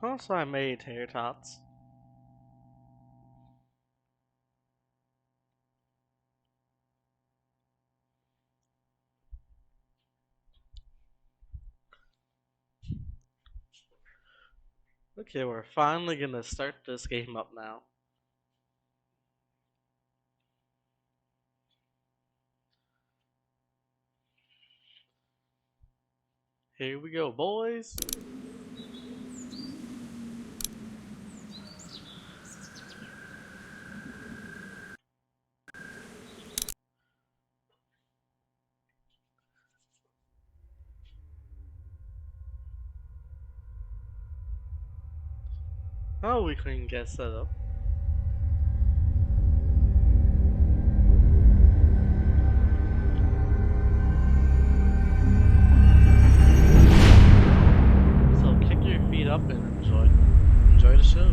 Also, I made tater tots. Okay, we're finally gonna start this game up now. Here we go, boys. Oh, we couldn't get set up. So kick your feet up and enjoy the show.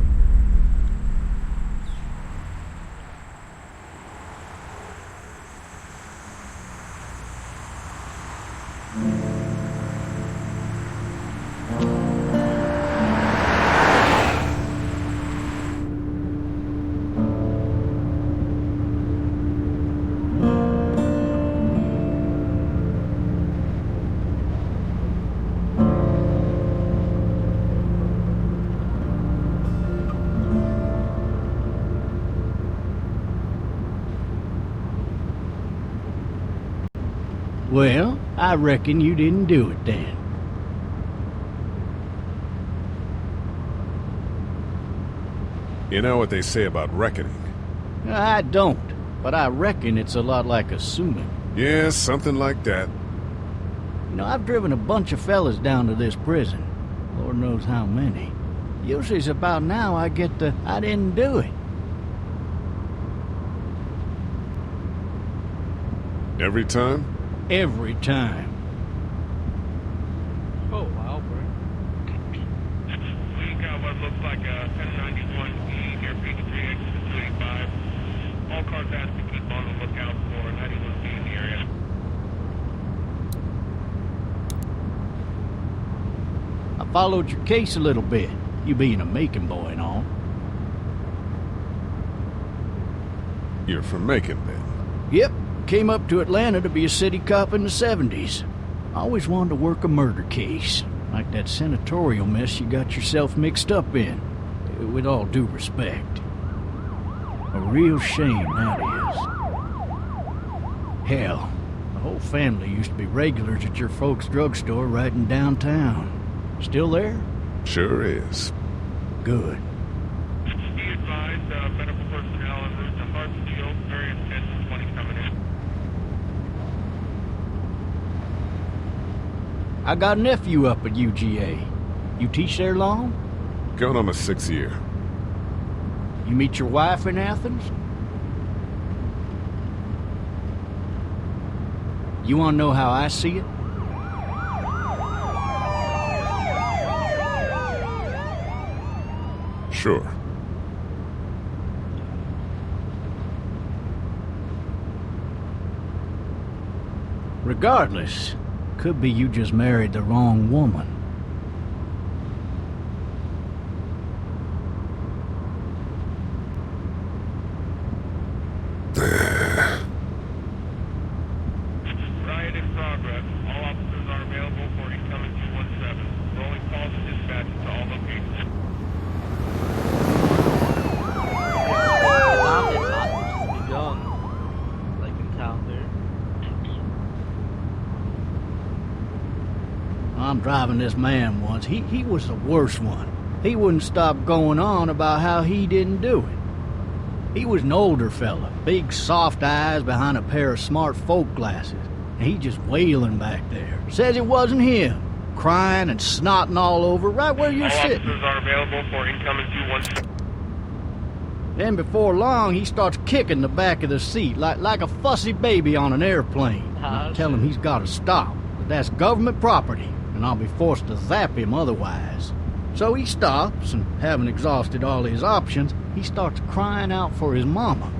Well, I reckon you didn't do it then. You know what they say about reckoning? I don't, but I reckon it's a lot like assuming. Yeah, something like that. You know, I've driven a bunch of fellas down to this prison. Lord knows how many. Usually it's about now I get the, I didn't do it. Every time? Every time. Oh wow, bro. We got what looks like a 1091E near Peachtree exit 285. All cars asked to keep on the lookout for 91B in the area. I followed your case a little bit, you being a Macon boy and all. You're from Macon, then? Yep, came up to Atlanta to be a city cop in the 70s. Always wanted to work a murder case, like that senatorial mess you got yourself mixed up in. With all due respect. A real shame, that is. Hell, the whole family used to be regulars at your folks' drugstore right in downtown. Still there? Sure is. Good. Be advised, medical personnel en route to Hartsfield, very intense 20 coming in. I got a nephew up at UGA. You teach there long? Going on my 6th year. You meet your wife in Athens? You want to know how I see it? Sure. Regardless, could be you just married the wrong woman. Riot in progress. All officers are available for incoming 217. Rolling calls and dispatches to all locations. Zombie apocalypse has begun. Like in town there. I'm driving this man once. He was the worst one. He wouldn't stop going on about how he didn't do it. He was an older fella, big soft eyes behind a pair of smart folk glasses. And he just wailing back there. Says it wasn't him. Crying and snotting all over right where you're All sitting. officers are available for incoming 217. Then before long, he starts kicking the back of the seat like a fussy baby on an airplane. I tell him he's got to stop. That that's government property, and I'll be forced to zap him otherwise. So he stops, and having exhausted all his options, he starts crying out for his mama.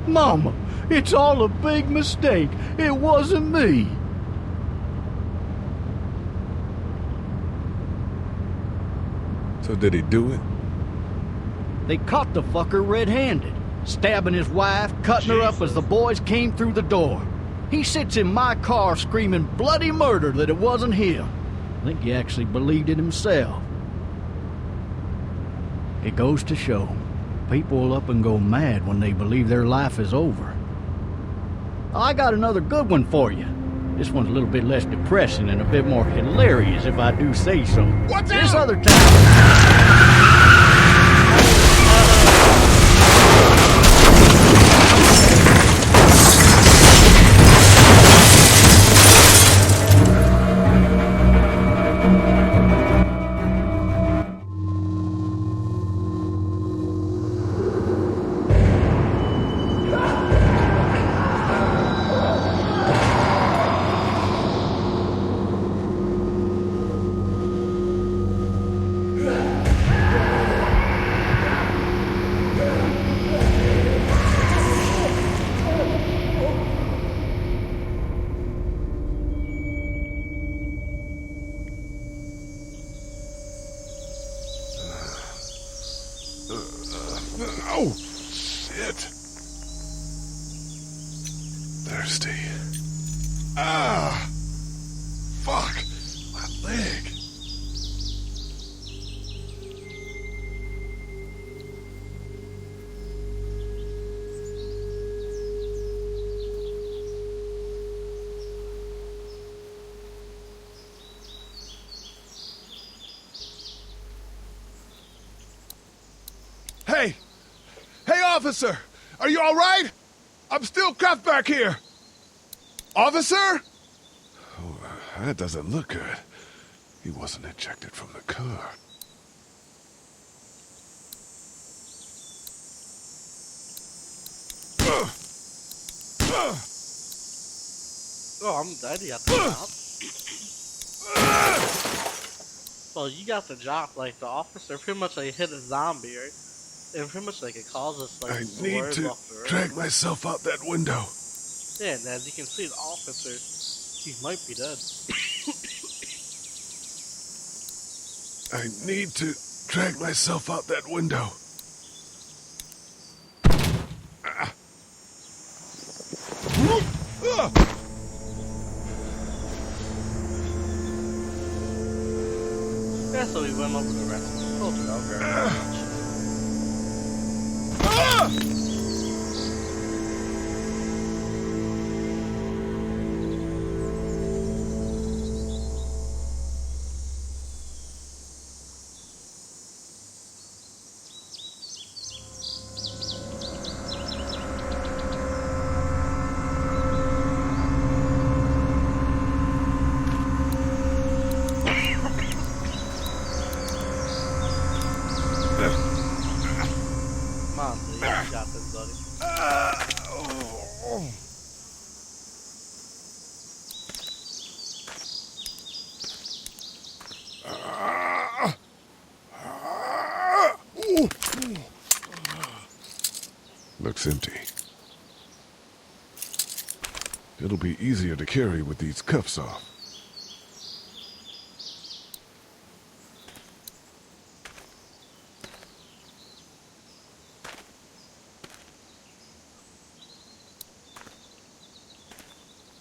Mama, it's all a big mistake. It wasn't me. So did he do it? They caught the fucker red-handed, stabbing his wife, cutting her up as the boys came through the door. He sits in my car screaming bloody murder that it wasn't him. I think he actually believed it himself. It goes to show, people will up and go mad when they believe their life is over. I got another good one for you. This one's a little bit less depressing and a bit more hilarious, if I do say so. What's This out? other time... Oh, shit. Thirsty. Ah! Fuck! My leg. Hey! Hey, officer! Are you all right? I'm still cuffed back here. Officer? Oh, that doesn't look good. He wasn't ejected from the car. Oh, I'm dead. You got the job. Well, you got the job. Like, the officer pretty much, like, hit a zombie, right? And pretty much, like, it causes, like, I need words to off the road. drag myself out that window. Yeah, and as you can see, the officer, he might be dead. I need to drag myself out that window. Yeah, so we went over the rest. Told you that very much. Come on, dude. You got this, buddy. Looks empty. It'll be easier to carry with these cuffs off.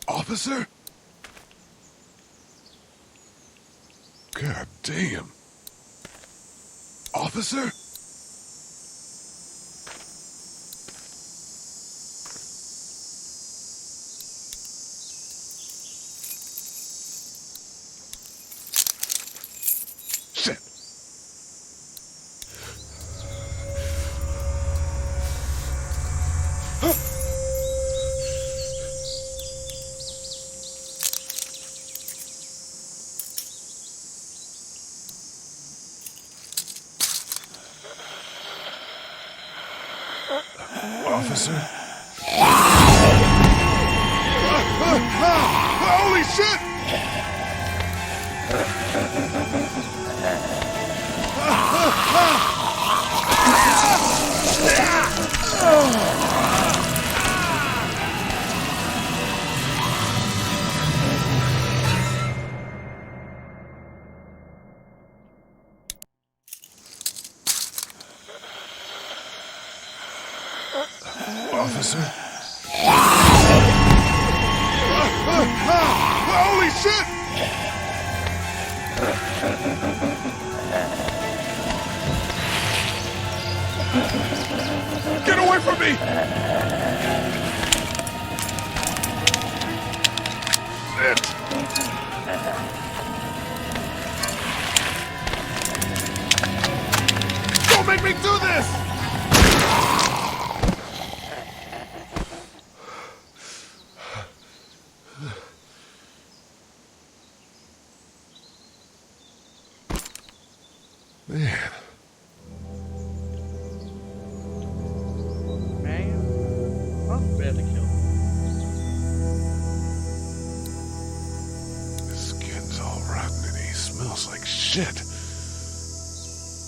Officer? God damn. Officer? Shit. Officer? Holy shit! officer. Holy shit! Get away from me! Shit! Don't make me do this! Man, Man, I'm ready to kill him. his skin's all rotten and he smells like shit.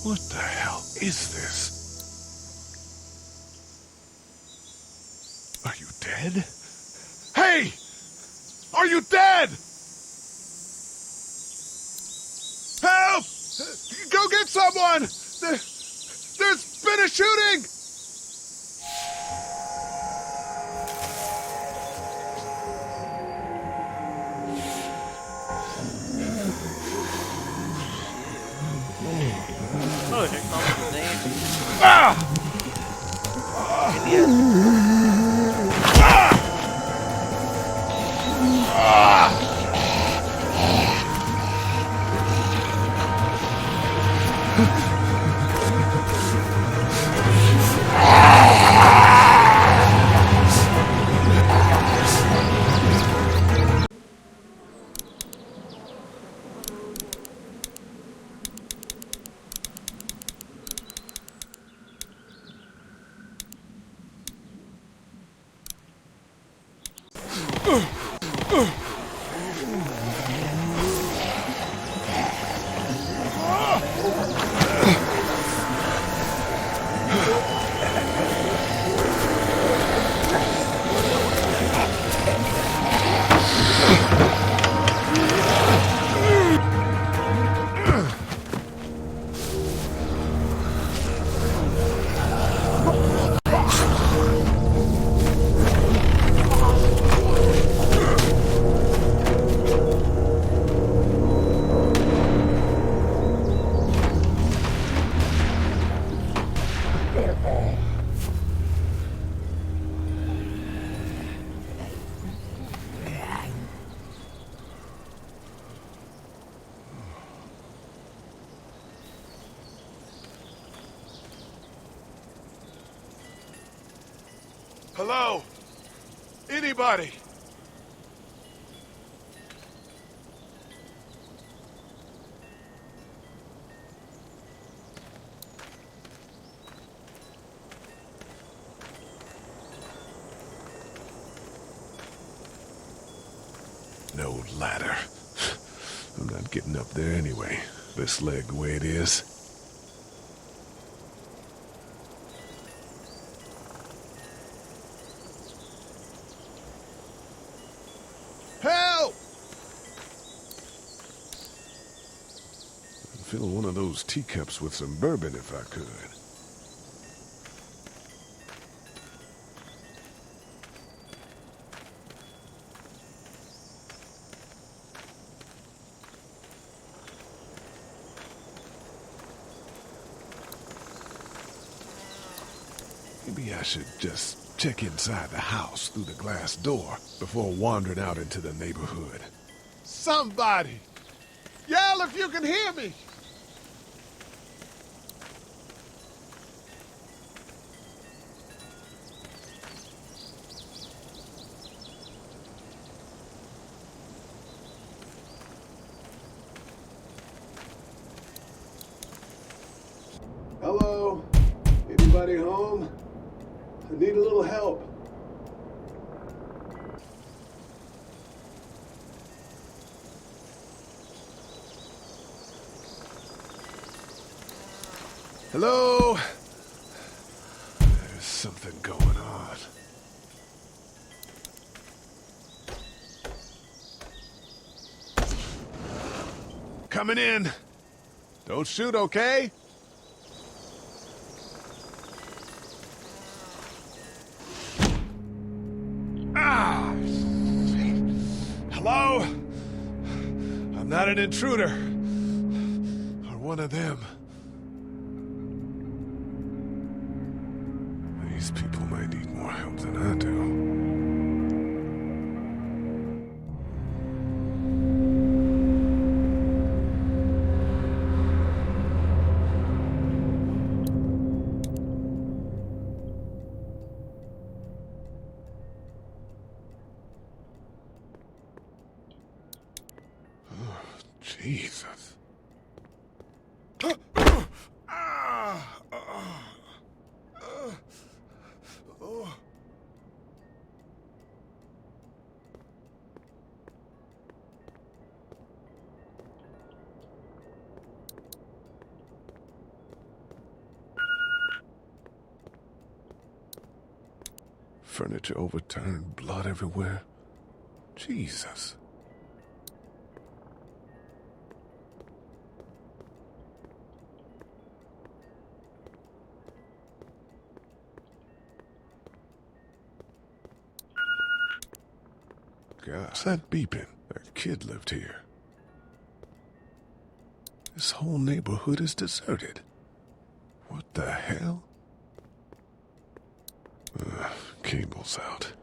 What the hell is this? Are you dead? Hey! Are you dead? Help! Go get someone! There's been a shooting! Oh, here comes the danger. Ah! Idiot. Hello? Anybody? No ladder. I'm not getting up there anyway. This leg the way it is. Help! I'd fill one of those teacups with some bourbon if I could. Maybe I should just check inside the house through the glass door before wandering out into the neighborhood. Somebody! Yell if you can hear me! Hello? Anybody home? I need a little help. Hello? There's something going on. Coming in. Don't shoot, okay? I'm not an intruder. Or one of them. These people might need more help than I do. Jesus. Furniture overturned, blood everywhere. Jesus. What's that beeping? That kid lived here. This whole neighborhood is deserted. What the hell? Cable's out.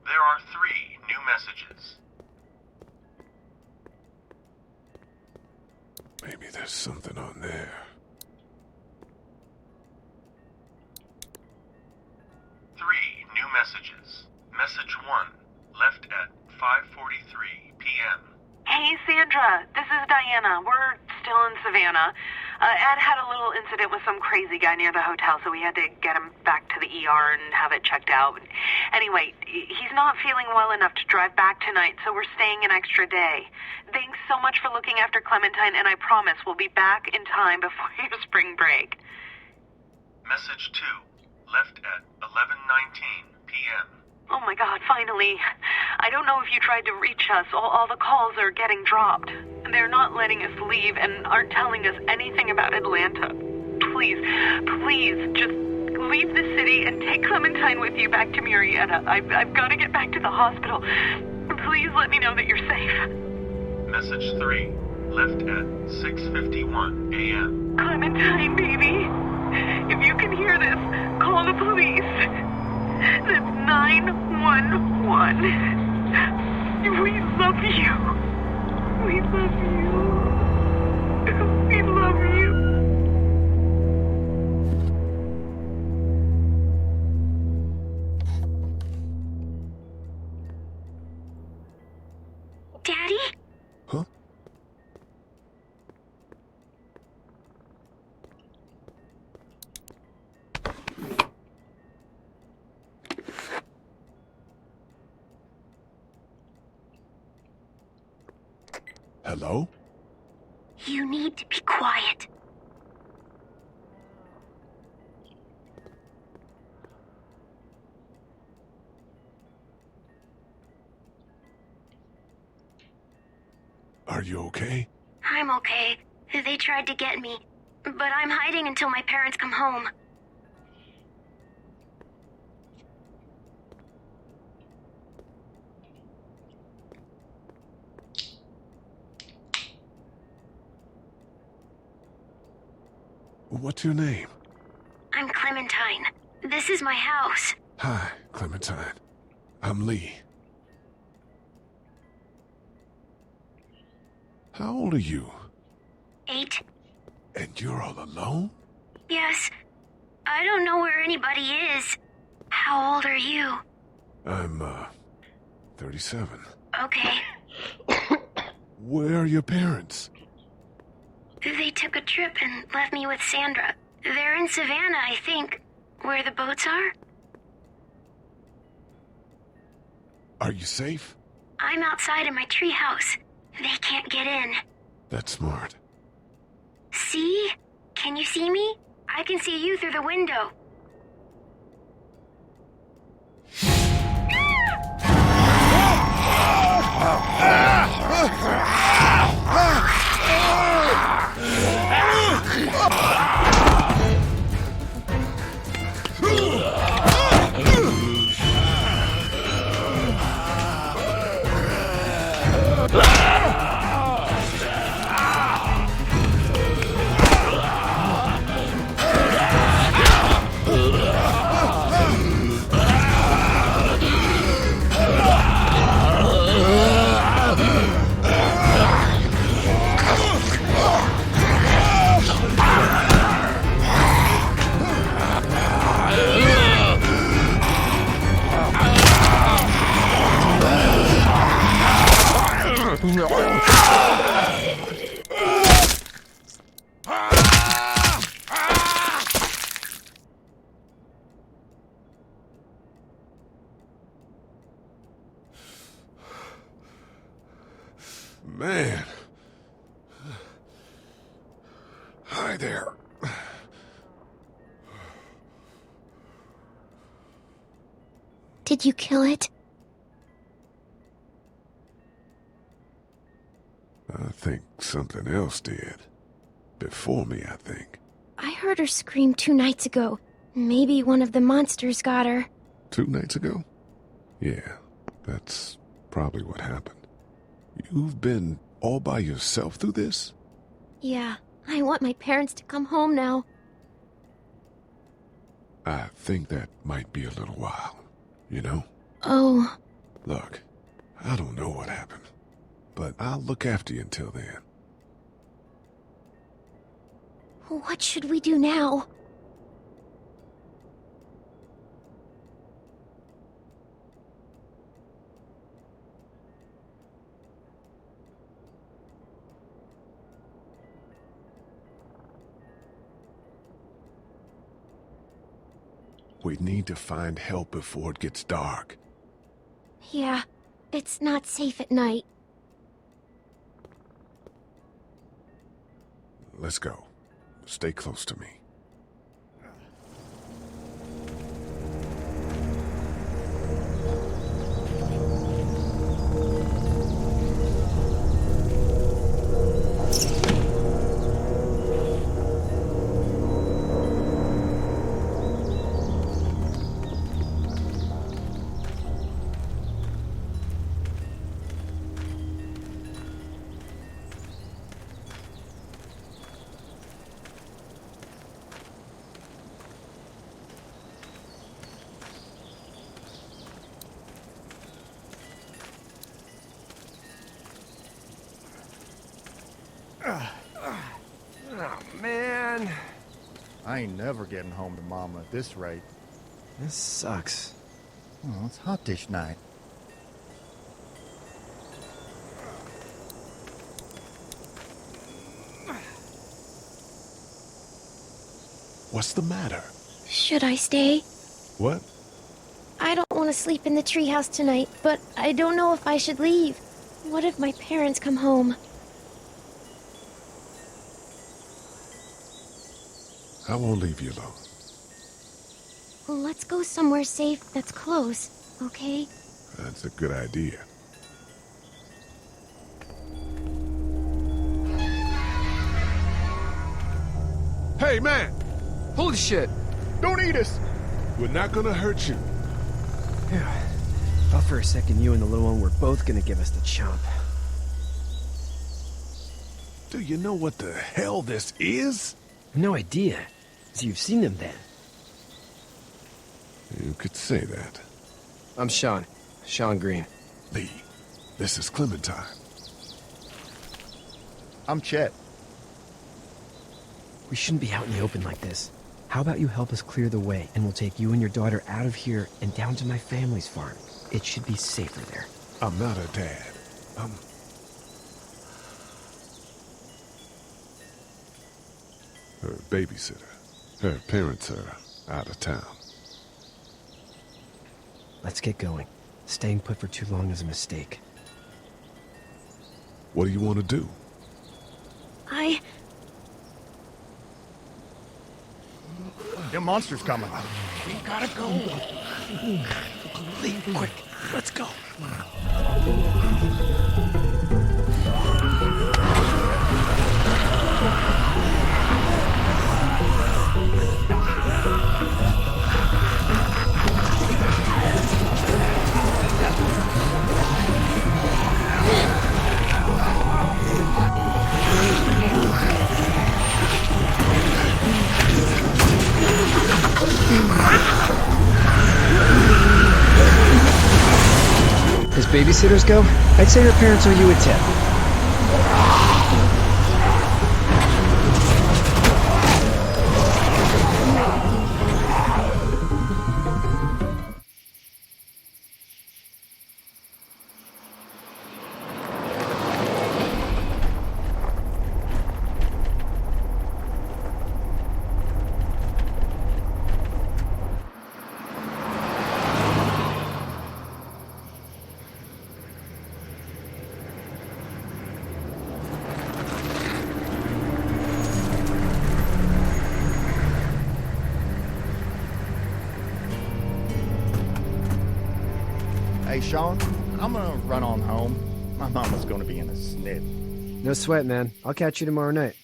There are 3 new messages. Maybe there's something on there. Messages. Message 1, left at 5:43 p.m. Hey, Sandra. This is Diana. We're still in Savannah. Ed had a little incident with some crazy guy near the hotel, so we had to get him back to the ER and have it checked out. Anyway, he's not feeling well enough to drive back tonight, so we're staying an extra day. Thanks so much for looking after Clementine, and I promise we'll be back in time before your spring break. Message 2, left at 11:19 p.m. Oh my God, finally. I don't know if you tried to reach us. All the calls are getting dropped. They're not letting us leave and aren't telling us anything about Atlanta. Please, just leave the city and take Clementine with you back to Murrieta. I've got to get back to the hospital. Please let me know that you're safe. Message 3, left at 6:51 a.m. Clementine, baby. If you can hear this, call the police. That's 911. We love you. We love you. We love you. Daddy? Huh? Hello? You need to be quiet. Are you okay? I'm okay. They tried to get me, but I'm hiding until my parents come home. What's your name? I'm Clementine. This is my house. Hi, Clementine. I'm Lee. How old are you? 8. And you're all alone? Yes. I don't know where anybody is. How old are you? I'm, 37. Okay. Where are your parents? They took a trip and left me with Sandra. They're in Savannah, I think. Where the boats are? Are you safe? I'm outside in my treehouse. They can't get in. That's smart. See? Can you see me? I can see you through the window. Man. Hi there. Did you kill it? I think something else did. Before me, I think. I heard her scream 2 nights ago. Maybe one of the monsters got her. 2 nights ago? Yeah, that's probably what happened. You've been all by yourself through this? Yeah, I want my parents to come home now. I think that might be a little while, you know? Oh. Look, I don't know what happened, but I'll look after you until then. What should we do now? We need to find help before it gets dark. Yeah, it's not safe at night. Let's go. Stay close to me. Oh, man. I ain't never getting home to Mama at this rate. This sucks. Oh, it's hot dish night. What's the matter? Should I stay? What? I don't want to sleep in the treehouse tonight, but I don't know if I should leave. What if my parents come home? I won't leave you alone. Let's go somewhere safe that's close, okay? That's a good idea. Hey, man! Holy shit! Don't eat us! We're not gonna hurt you. Yeah. Thought for a second you and the little one were both gonna give us the chomp. Do you know what the hell this is? No idea. So you've seen them then? You could say that. I'm Sean. Sean Green. Lee, this is Clementine. I'm Chet. We shouldn't be out in the open like this. How about you help us clear the way, and we'll take you and your daughter out of here and down to my family's farm. It should be safer there. I'm not her dad. I'm her babysitter. Her parents are out of town. Let's get going. Staying put for too long is a mistake. What do you want to do? Them monsters coming. We gotta go. Lee, quick, let's go. As babysitters go, I'd say her parents owe you a tip. Hey, Sean, I'm gonna run on home. My mama's gonna be in a snit. No sweat, man. I'll catch you tomorrow night.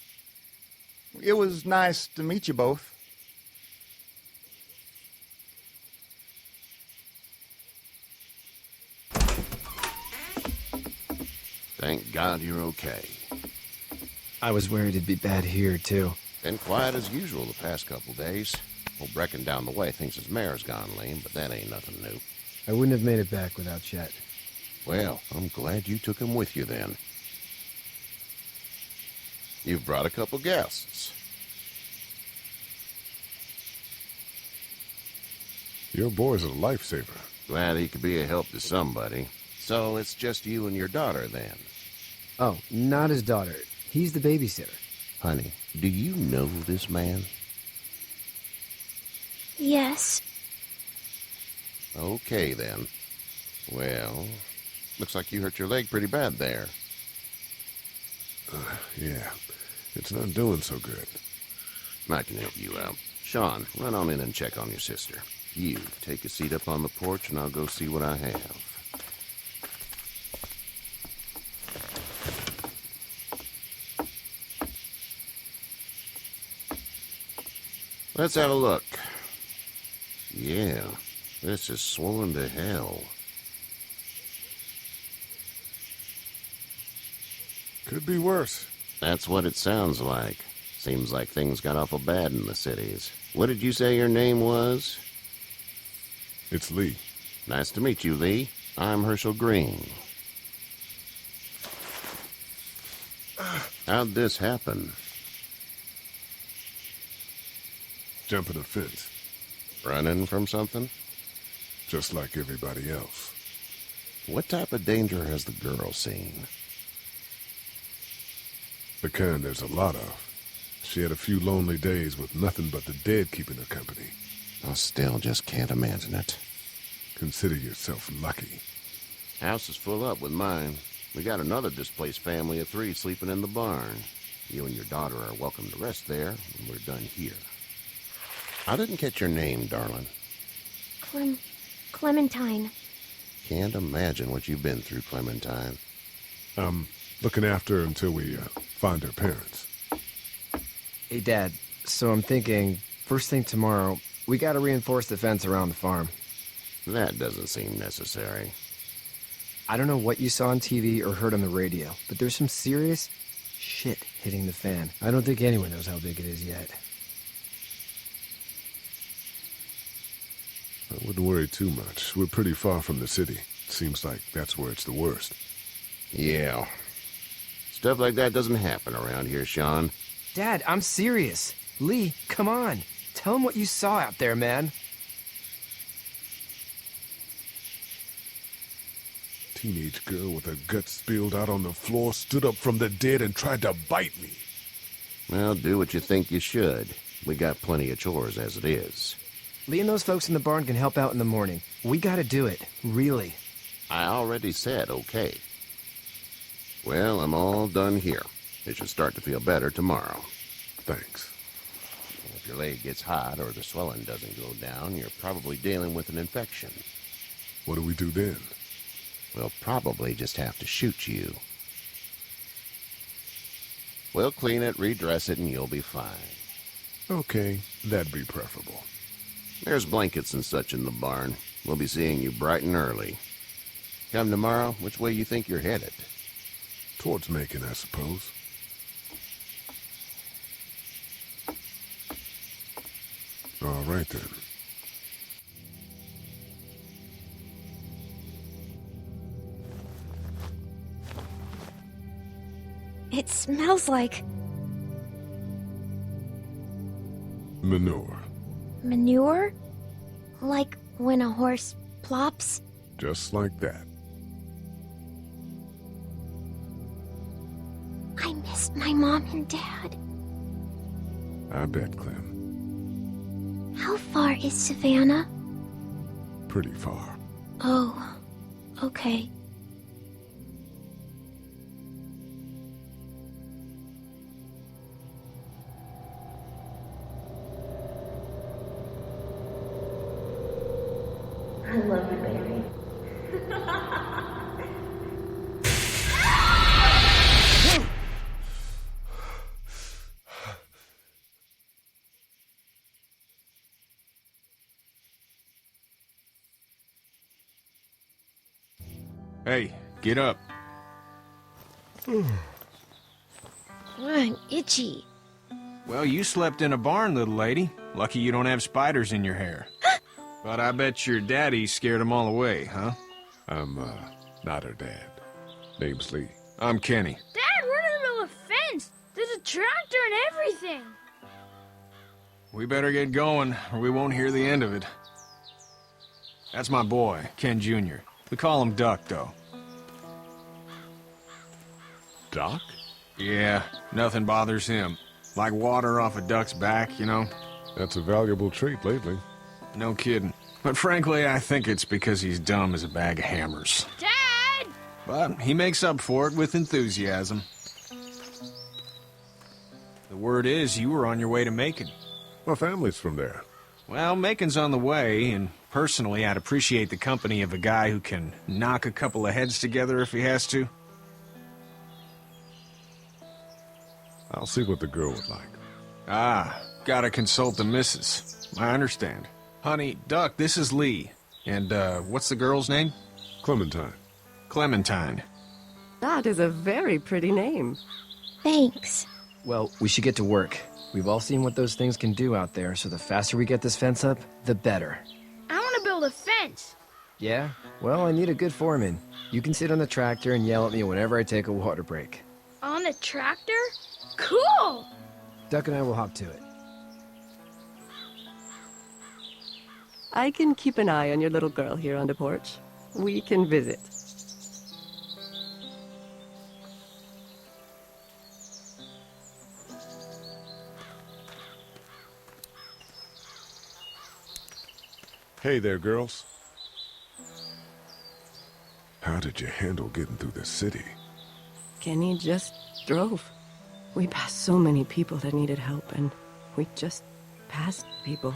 It was nice to meet you both. Thank God you're okay. I was worried it'd be bad here, too. Been quiet as usual the past couple days. Old Brecken down the way thinks his mare's gone lame, but that ain't nothing new. I wouldn't have made it back without Chet. Well, I'm glad you took him with you then. You've brought a couple guests. Your boy's a lifesaver. Glad he could be a help to somebody. So it's just you and your daughter then? Oh, not his daughter. He's the babysitter. Honey, do you know this man? Yes. Okay, then. Well, looks like you hurt your leg pretty bad there. Yeah, it's not doing so good. I can help you out. Sean, run on in and check on your sister. You, take a seat up on the porch and I'll go see what I have. Let's have a look. Yeah, this is swollen to hell. Could be worse. That's what it sounds like. Seems like things got awful bad in the cities. What did you say your name was? It's Lee. Nice to meet you, Lee. I'm Herschel Green. How'd this happen? Jumping a fence. Running from something? Just like everybody else. What type of danger has the girl seen? The kind there's a lot of. She had a few lonely days with nothing but the dead keeping her company. I still just can't imagine it. Consider yourself lucky. House is full up with mine. We got another displaced family of 3 sleeping in the barn. You and your daughter are welcome to rest there when we're done here. I didn't catch your name, darling. Clementine. Can't imagine what you've been through, Clementine. I'm looking after her until we find her parents. Hey, Dad, so I'm thinking, first thing tomorrow, we gotta reinforce the fence around the farm. That doesn't seem necessary. I don't know what you saw on TV or heard on the radio, but there's some serious shit hitting the fan. I don't think anyone knows how big it is yet. I wouldn't worry too much. We're pretty far from the city. Seems like that's where it's the worst. Yeah. Stuff like that doesn't happen around here, Sean. Dad, I'm serious. Lee, come on. Tell him what you saw out there, man. Teenage girl with her guts spilled out on the floor stood up from the dead and tried to bite me. Well, do what you think you should. We got plenty of chores as it is. Lee and those folks in the barn can help out in the morning. We gotta do it. Really. I already said okay. Well, I'm all done here. It should start to feel better tomorrow. Thanks. If your leg gets hot or the swelling doesn't go down, you're probably dealing with an infection. What do we do then? We'll probably just have to shoot you. We'll clean it, redress it, and you'll be fine. Okay, that'd be preferable. There's blankets and such in the barn. We'll be seeing you bright and early. Come tomorrow, which way you think you're headed? Towards Macon, I suppose. All right, then. It smells like Manure. manure? Like when a horse plops? Just like that. I missed my mom and dad. I bet, Clem. How far is Savannah? Pretty far. Oh, okay. I love you, baby. Hey, get up. I'm itchy. Well, you slept in a barn, little lady. Lucky you don't have spiders in your hair. But I bet your daddy scared them all away, huh? I'm, not her dad. Name's Lee. I'm Kenny. Dad, we're in the middle of a fence. There's a tractor and everything. We better get going, or we won't hear the end of it. That's my boy, Ken Jr. We call him Duck, though. Doc? Yeah, nothing bothers him. Like water off a duck's back, you know? That's a valuable trait lately. No kidding. But frankly, I think it's because he's dumb as a bag of hammers. Dad! But he makes up for it with enthusiasm. The word is you were on your way to Macon. My family's from there. Well, Macon's on the way, and personally, I'd appreciate the company of a guy who can knock a couple of heads together if he has to. I'll see what the girl would like. Ah, gotta consult the missus. I understand. Honey, Duck, this is Lee. And, what's the girl's name? Clementine. Clementine. That is a very pretty name. Thanks. Well, we should get to work. We've all seen what those things can do out there, so the faster we get this fence up, the better. I want to build a fence. Yeah? Well, I need a good foreman. You can sit on the tractor and yell at me whenever I take a water break. On the tractor? Cool! Duck and I will hop to it. I can keep an eye on your little girl here on the porch. We can visit. Hey there, girls. How did you handle getting through the city? Kenny just drove. We passed so many people that needed help, and we just passed people.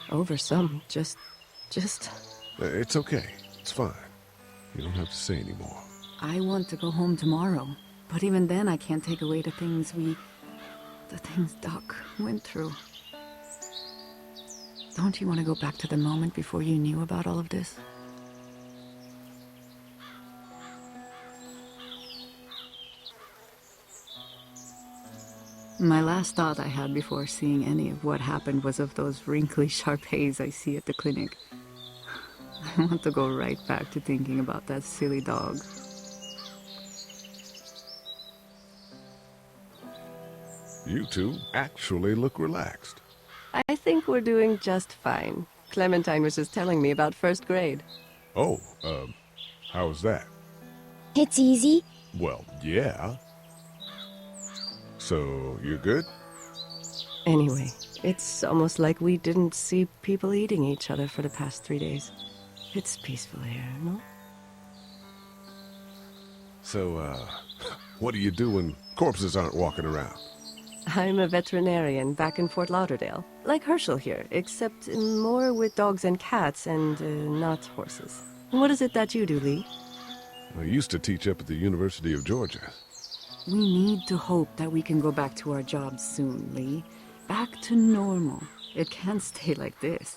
Over some, just... It's okay. It's fine. You don't have to say anymore. I want to go home tomorrow, but even then I can't take away the things Doc went through. Don't you want to go back to the moment before you knew about all of this? My last thought I had before seeing any of what happened was of those wrinkly Shar-Peis I see at the clinic. I want to go right back to thinking about that silly dog. You two actually look relaxed. I think we're doing just fine. Clementine was just telling me about first grade. Oh, how was that? It's easy. Well, yeah. So, you're good? Anyway, it's almost like we didn't see people eating each other for the past 3 days. It's peaceful here, no? So, what do you do when corpses aren't walking around? I'm a veterinarian back in Fort Lauderdale. Like Herschel here, except more with dogs and cats and not horses. What is it that you do, Lee? I used to teach up at the University of Georgia. We need to hope that we can go back to our jobs soon, Lee. Back to normal. It can't stay like this.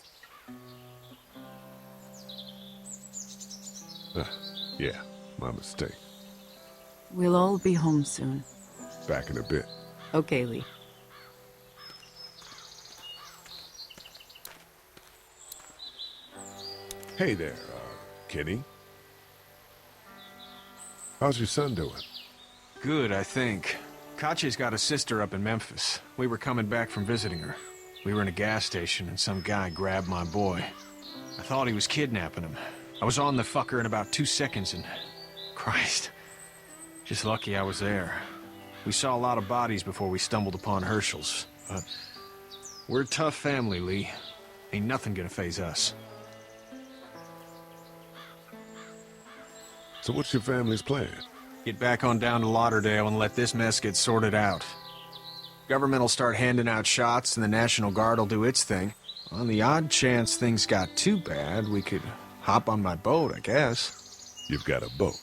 Yeah, my mistake. We'll all be home soon. Back in a bit. Okay, Lee. Hey there, Kenny. How's your son doing? Good, I think. Katya's got a sister up in Memphis. We were coming back from visiting her. We were in a gas station and some guy grabbed my boy. I thought he was kidnapping him. I was on the fucker in about 2 seconds and... Christ. Just lucky I was there. We saw a lot of bodies before we stumbled upon Herschel's. But we're a tough family, Lee. Ain't nothing gonna faze us. So what's your family's plan? Get back on down to Lauderdale and let this mess get sorted out. Government will start handing out shots and the National Guard will do its thing. On the odd chance things got too bad, we could hop on my boat, I guess. You've got a boat.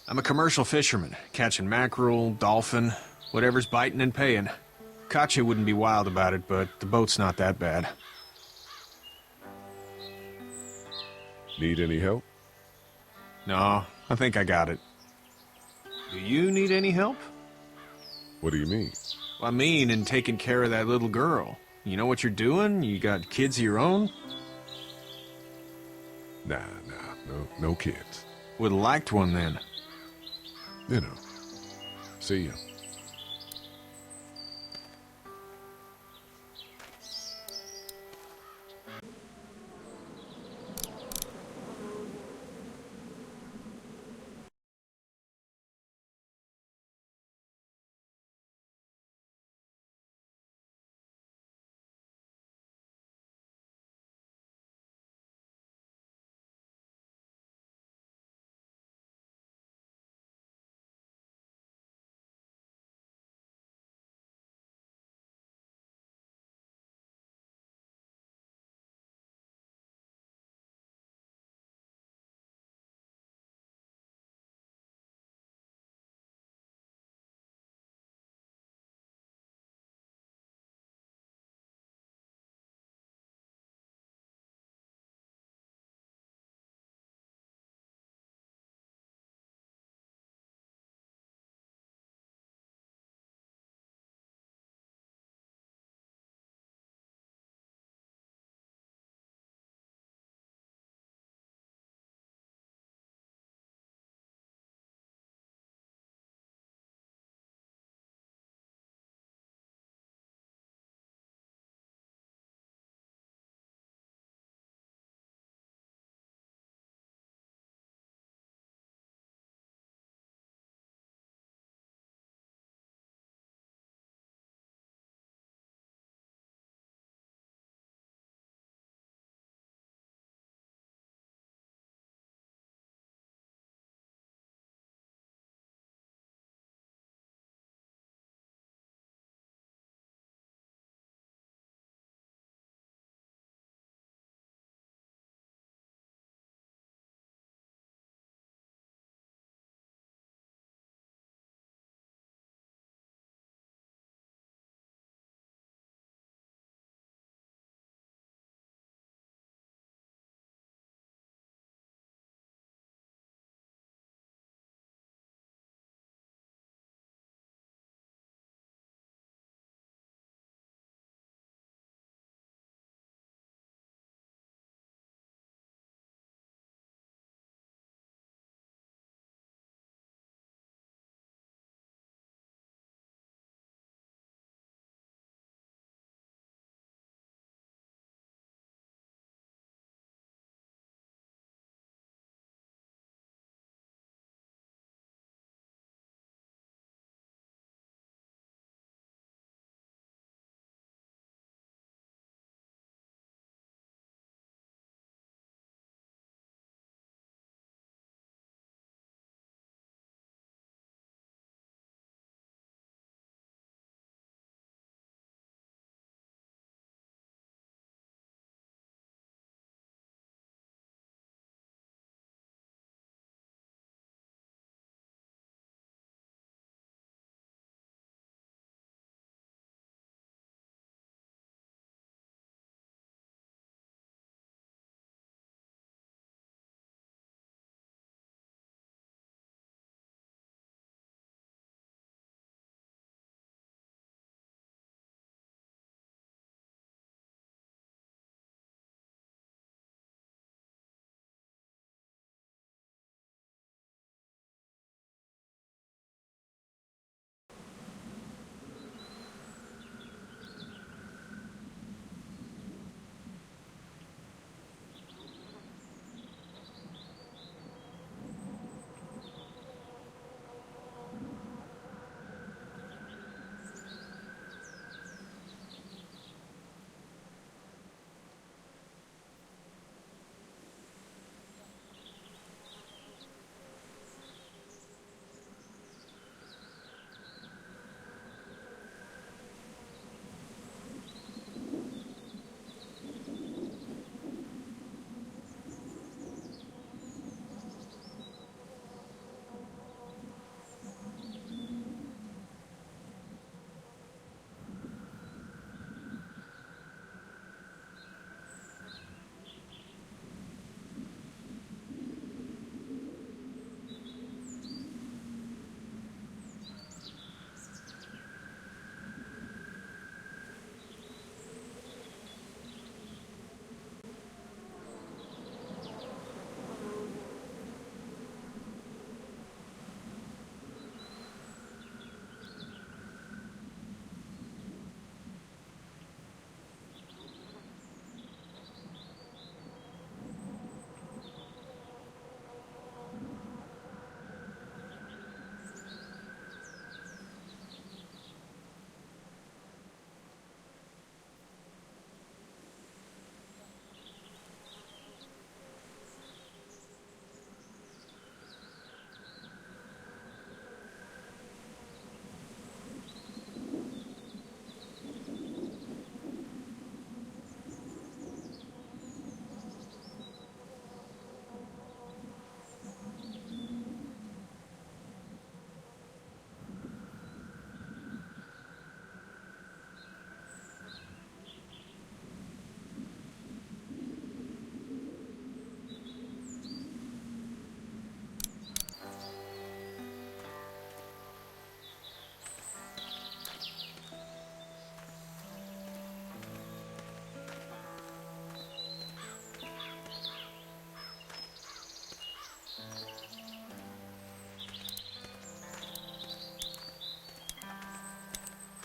I'm a commercial fisherman, catching mackerel, dolphin, whatever's biting and paying. Katya wouldn't be wild about it, but the boat's not that bad. Need any help? No, I think I got it. Do you need any help? What do you mean? Well, I mean, in taking care of that little girl. You know what you're doing? You got kids of your own? Nah, no kids. Would've liked one then. You know. See ya.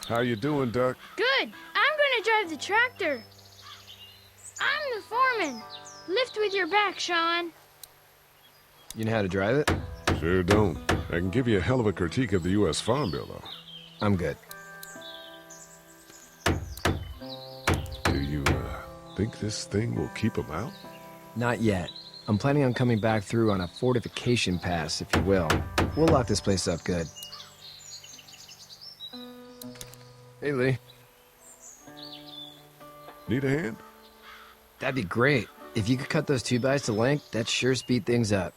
How you doing, Duck? Good. I'm gonna drive the tractor. I'm the foreman. Lift with your back, Sean. You know how to drive it? Sure don't. I can give you a hell of a critique of the U.S. Farm Bill, though. I'm good. Do you, think this thing will keep them out? Not yet. I'm planning on coming back through on a fortification pass, if you will. We'll lock this place up good. Hey, Lee. Need a hand? That'd be great. If you could cut those 2x to length, that'd sure speed things up.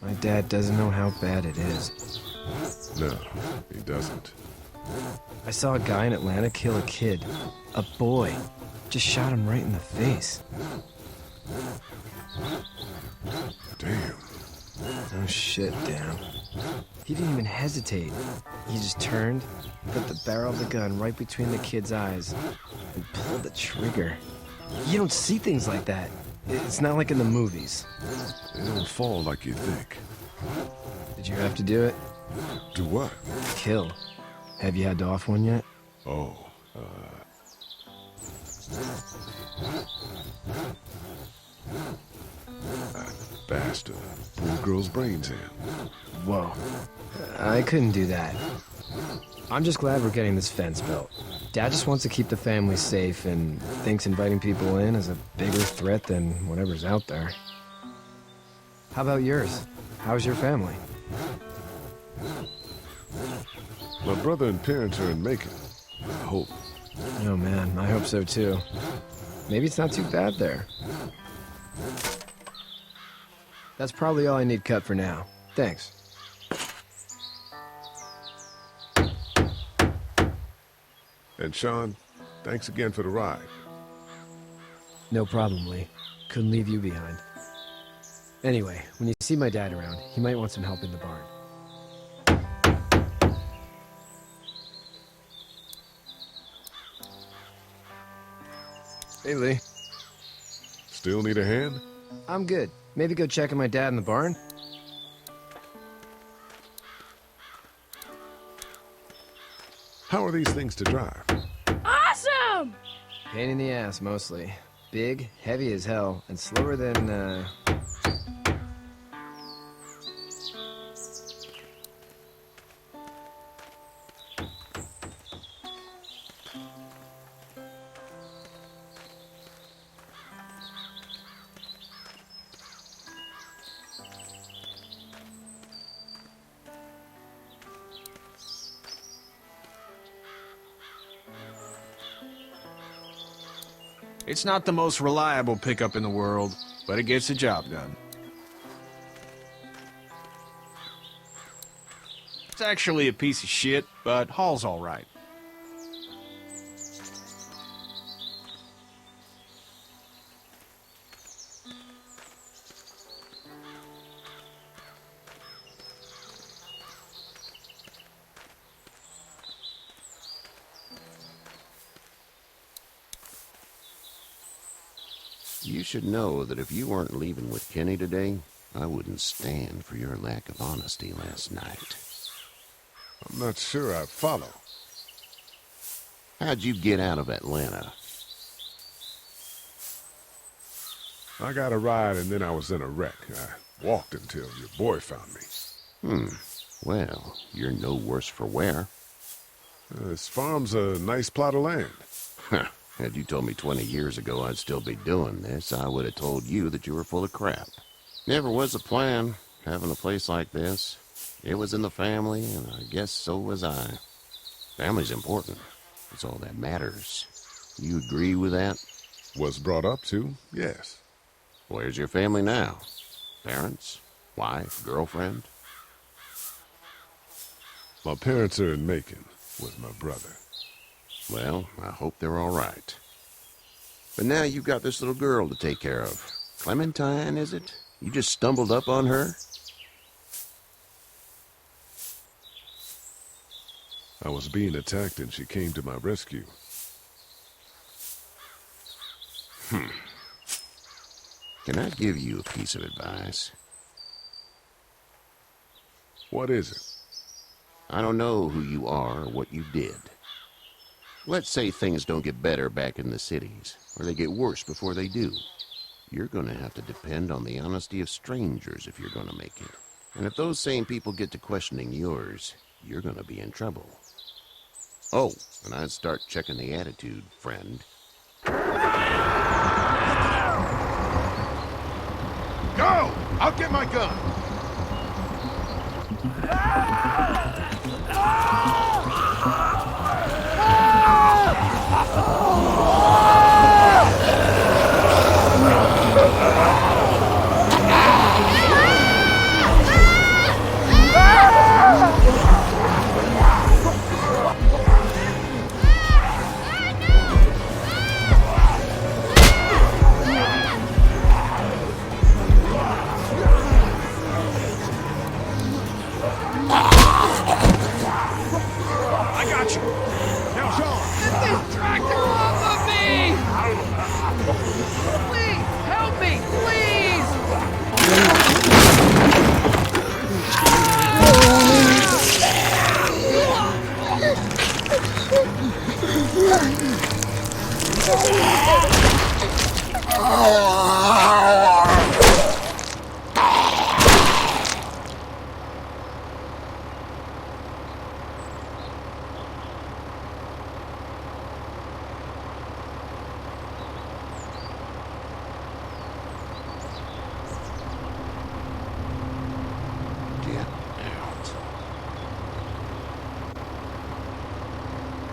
My dad doesn't know how bad it is. No, he doesn't. I saw a guy in Atlanta kill a kid. A boy. Just shot him right in the face. Damn. Oh shit, damn. He didn't even hesitate. He just turned, put the barrel of the gun right between the kid's eyes, and pulled the trigger. You don't see things like that. It's not like in the movies. They don't fall like you think. Did you have to do it? Do what? Kill. Have you had to off one yet? Oh, that bastard. Poor girl's brains in. Whoa. I couldn't do that. I'm just glad we're getting this fence built. Dad just wants to keep the family safe and thinks inviting people in is a bigger threat than whatever's out there. How about yours? How's your family? My brother and parents are in Macon. I hope. Oh man, I hope so too. Maybe it's not too bad there. That's probably all I need cut for now. Thanks. And Sean, thanks again for the ride. No problem, Lee. Couldn't leave you behind. Anyway, when you see my dad around, he might want some help in the barn. Hey, Lee. Still need a hand? I'm good. Maybe go check on my dad in the barn? How are these things to drive? Awesome! Pain in the ass, mostly. Big, heavy as hell, and slower than, It's not the most reliable pickup in the world, but it gets the job done. It's actually a piece of shit, but haul's all right. You should know that if you weren't leaving with Kenny today, I wouldn't stand for your lack of honesty last night. I'm not sure I follow. How'd you get out of Atlanta? I got a ride and then I was in a wreck. I walked until your boy found me. Well, you're no worse for wear. This farm's a nice plot of land. Huh. Had you told me 20 years ago I'd still be doing this, I would have told you that you were full of crap. Never was a plan, having a place like this. It was in the family, and I guess so was I. Family's important. It's all that matters. You agree with that? Was brought up to, yes. Where's your family now? Parents? Wife? Girlfriend? My parents are in Macon with my brother. Well, I hope they're all right. But now you've got this little girl to take care of. Clementine, is it? You just stumbled up on her? I was being attacked and she came to my rescue. Can I give you a piece of advice? What is it? I don't know who you are or what you did. Let's say things don't get better back in the cities, or they get worse before they do. You're gonna have to depend on the honesty of strangers if you're gonna make it. And if those same people get to questioning yours, you're gonna be in trouble. Oh, and I'd start checking the attitude, friend. Go! I'll get my gun!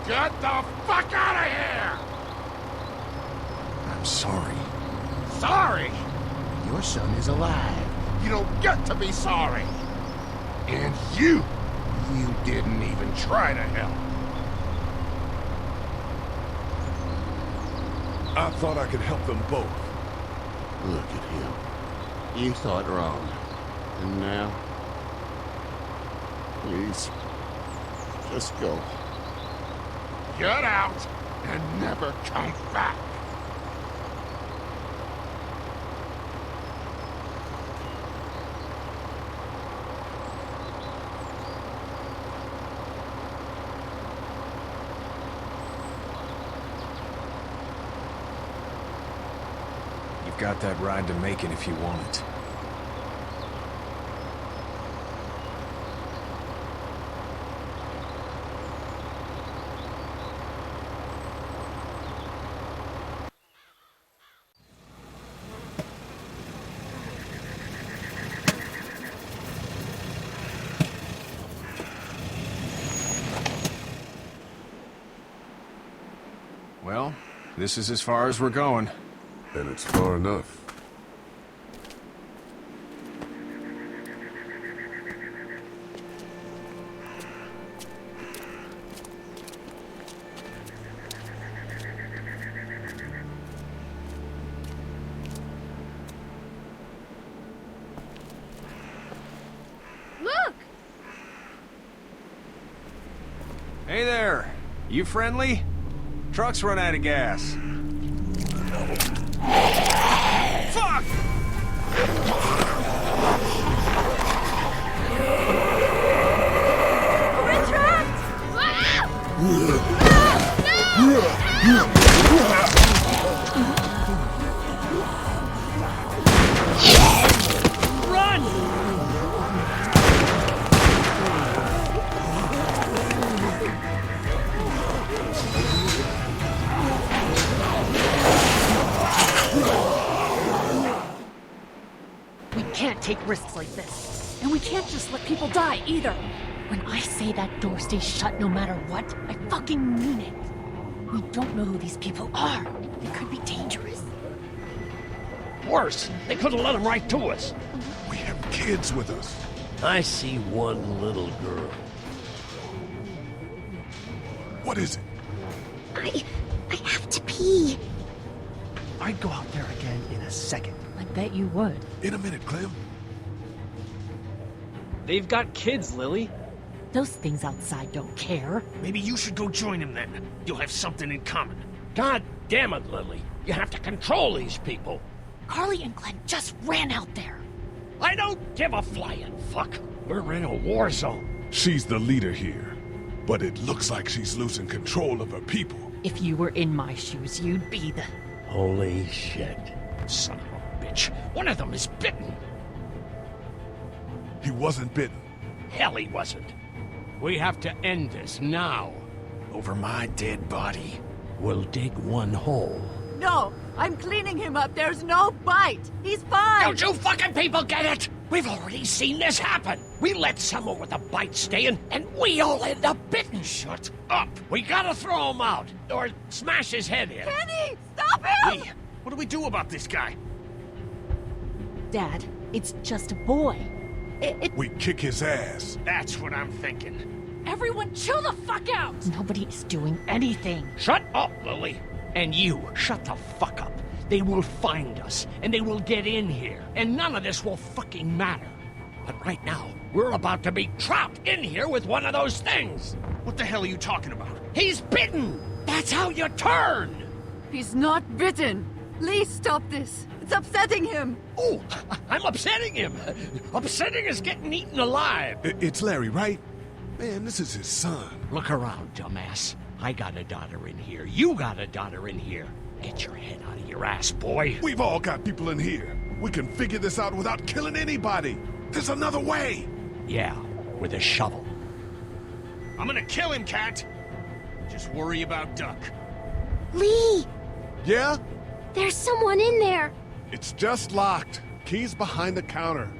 Get the fuck out of here! I'm sorry. Sorry? Your son is alive. You don't get to be sorry. And you didn't even try to help. I thought I could help them both. Look at him. You thought wrong. And now? Please, just go. Get out and never come back. You've got that ride to Macon if you want it. Well, this is as far as we're going. And it's far enough. Look! Hey there! You friendly? Truck's run out of gas. Fuck! We're trapped! Run! We can't take risks like this. And we can't just let people die, either. When I say that door stays shut no matter what, I fucking mean it. We don't know who these people are. They could be dangerous. Worse, they could have let them right to us. We have kids with us. I see one little girl. What is it? I have to pee. I'd go out there again in a second. I bet you would. In a minute, Clem. They've got kids, Lily. Those things outside don't care. Maybe you should go join them then. You'll have something in common. God damn it, Lily. You have to control these people. Carly and Glenn just ran out there. I don't give a flying fuck. We're in a war zone. She's the leader here, but it looks like she's losing control of her people. If you were in my shoes, you'd be the... Holy shit. Son of a bitch. One of them is bitten. He wasn't bitten. Hell, he wasn't. We have to end this now. Over my dead body. We'll dig one hole. No, I'm cleaning him up. There's no bite. He's fine. Don't you fucking people get it? We've already seen this happen. We let someone with a bite stay in, and we all end up bitten. Shut up. We gotta throw him out, or smash his head in. Kenny, stop him! Lee, what do we do about this guy? Dad, it's just a boy. We kick his ass. That's what I'm thinking. Everyone chill the fuck out! Nobody is doing anything. Shut up, Lily. And you, shut the fuck up. They will find us, and they will get in here, and none of this will fucking matter. But right now, we're about to be trapped in here with one of those things. What the hell are you talking about? He's bitten! That's how you turn! He's not bitten. Lee, stop this. It's upsetting him. Oh, I'm upsetting him. Upsetting is getting eaten alive. It's Larry, right? Man, this is his son. Look around, dumbass. I got a daughter in here. You got a daughter in here. Get your head out of your ass, boy. We've all got people in here. We can figure this out without killing anybody. There's another way. Yeah, with a shovel. I'm gonna kill him, Cat. Just worry about Duck. Lee! Yeah? There's someone in there. It's just locked. Key's behind the counter.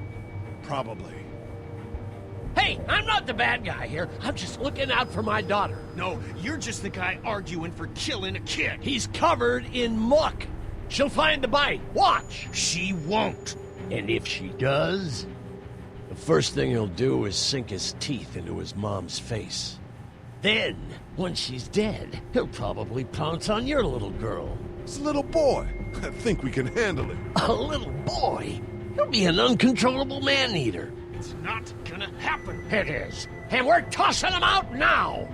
Probably. Hey, I'm not the bad guy here. I'm just looking out for my daughter. No, you're just the guy arguing for killing a kid. He's covered in muck. She'll find the bite. Watch. She won't. And if she does, the first thing he'll do is sink his teeth into his mom's face. Then, once she's dead, he'll probably pounce on your little girl. It's a little boy. I think we can handle it. A little boy? He'll be an uncontrollable man-eater. It's not gonna happen. It is. And we're tossing him out now!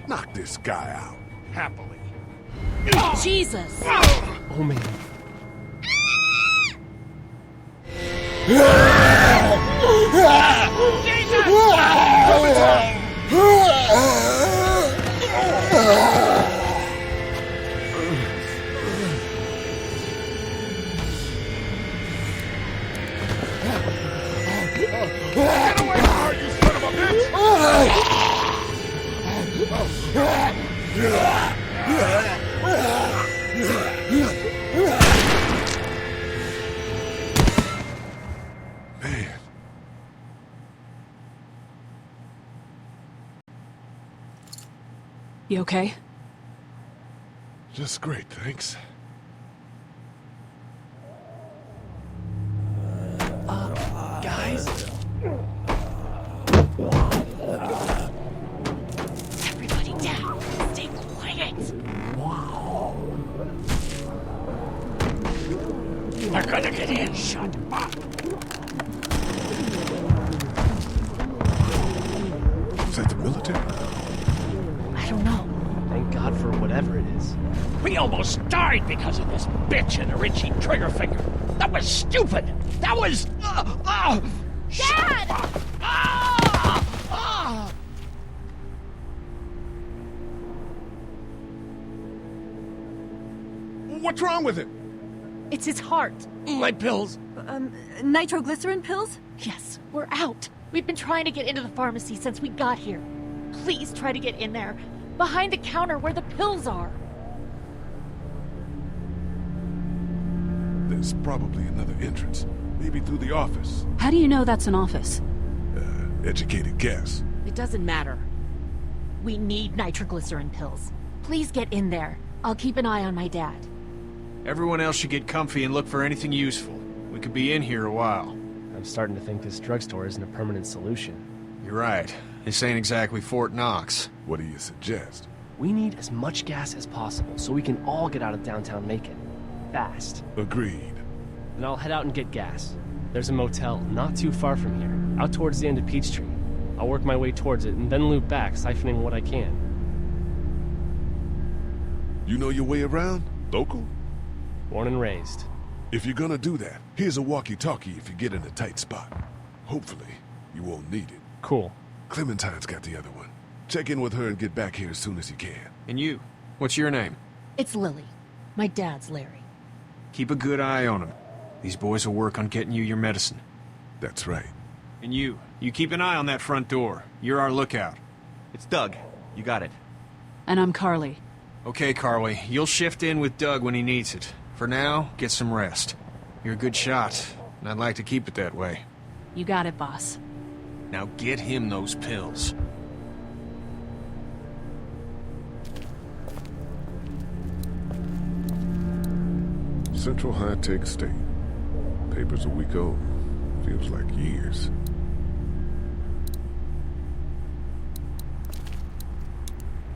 Knock this guy out. Happily. Jesus! Oh, man. Get away from her, you son of a bitch! Man. You okay? Just great, thanks. Guys? Everybody down. Stay quiet. They're gonna get in. Shut up. Is that the military? I don't know. Thank God for whatever it is. We almost died because of this bitch and her itchy trigger finger. That was stupid. That was... Dad! What's wrong with it? It's his heart. My pills. Nitroglycerin pills? Yes, we're out. We've been trying to get into the pharmacy since we got here. Please try to get in there. Behind the counter where the pills are. There's probably another entrance. Maybe through the office. How do you know that's an office? Educated guess. It doesn't matter. We need nitroglycerin pills. Please get in there. I'll keep an eye on my dad. Everyone else should get comfy and look for anything useful. We could be in here a while. I'm starting to think this drugstore isn't a permanent solution. You're right. This ain't exactly Fort Knox. What do you suggest? We need as much gas as possible so we can all get out of downtown Macon. Fast. Agreed. Then I'll head out and get gas. There's a motel not too far from here, out towards the end of Peachtree. I'll work my way towards it and then loop back, siphoning what I can. You know your way around? Local? Born and raised. If you're gonna do that, here's a walkie-talkie if you get in a tight spot. Hopefully, you won't need it. Cool. Clementine's got the other one. Check in with her and get back here as soon as you can. And you? What's your name? It's Lily. My dad's Larry. Keep a good eye on him. These boys will work on getting you your medicine. That's right. And you keep an eye on that front door. You're our lookout. It's Doug. You got it. And I'm Carly. Okay, Carly. You'll shift in with Doug when he needs it. For now, get some rest. You're a good shot, and I'd like to keep it that way. You got it, boss. Now get him those pills. Central High-Tech State. Paper's a week old. Feels like years.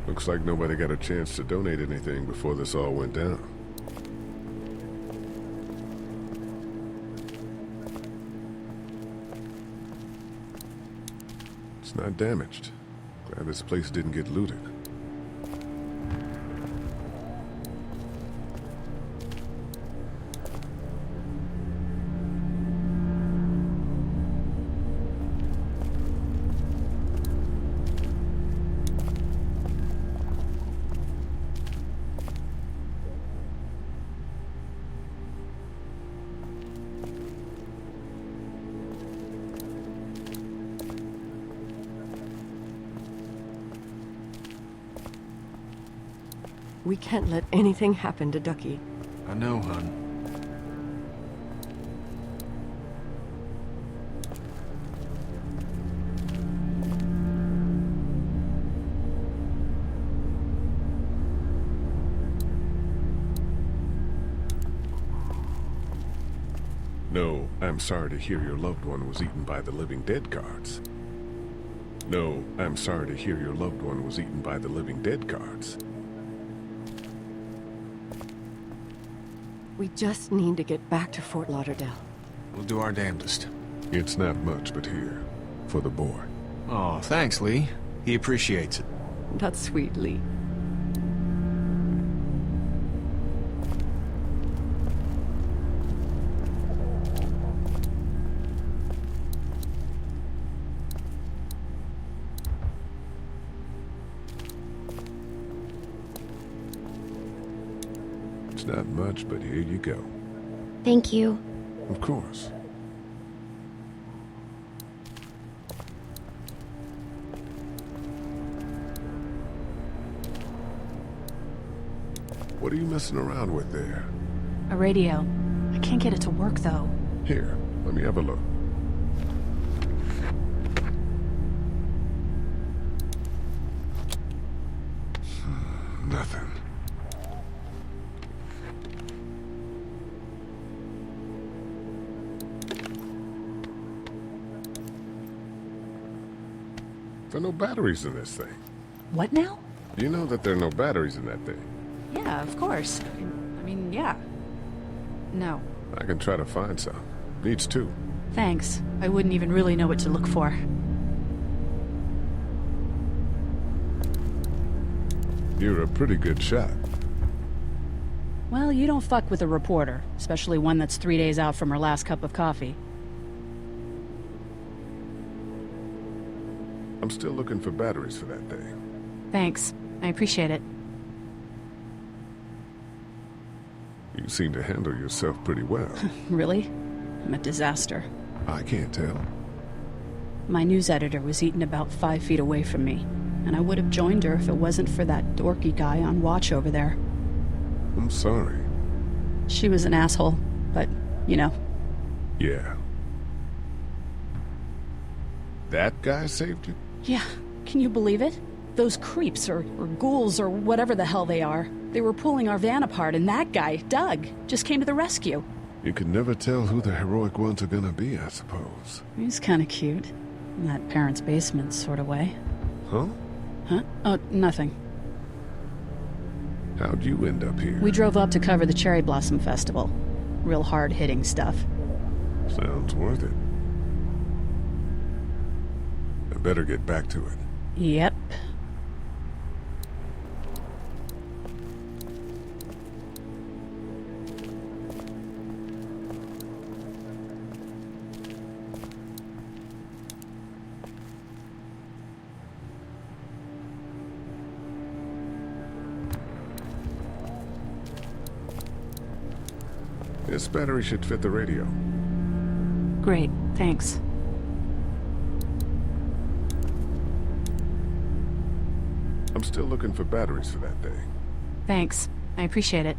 Looks like nobody got a chance to donate anything before this all went down. It's not damaged. Glad this place didn't get looted. We can't let anything happen to Ducky. I know, hon. No, I'm sorry to hear your loved one was eaten by the living dead guards. No, I'm sorry to hear your loved one was eaten by the living dead guards. We just need to get back to Fort Lauderdale. We'll do our damnedest. It's not much, but here, for the boy. Oh, thanks, Lee. He appreciates it. That's sweet, Lee. It's not much, but here you go. Thank you. Of course. What are you messing around with there? A radio. I can't get it to work, though. Here, let me have a look. Nothing. There are no batteries in this thing. What now? You know that there are no batteries in that thing. Yeah, of course. I mean, yeah. No. I can try to find some. Needs two. Thanks. I wouldn't even really know what to look for. You're a pretty good shot. Well, you don't fuck with a reporter, especially one that's 3 days out from her last cup of coffee. I'm still looking for batteries for that thing. Thanks. I appreciate it. You seem to handle yourself pretty well. Really? I'm a disaster. I can't tell. My news editor was eaten about 5 feet away from me, and I would have joined her if it wasn't for that dorky guy on watch over there. I'm sorry. She was an asshole, but, you know. Yeah. That guy saved you? Yeah, can you believe it? Those creeps, or ghouls, or whatever the hell they are. They were pulling our van apart, and that guy, Doug, just came to the rescue. You can never tell who the heroic ones are gonna be, I suppose. He's kind of cute. In that parents' basement sort of way. Huh? Huh? Oh, nothing. How'd you end up here? We drove up to cover the Cherry Blossom Festival. Real hard-hitting stuff. Sounds worth it. I better get back to it. Yep. This battery should fit the radio. Great, thanks. I'm still looking for batteries for that thing. Thanks. I appreciate it.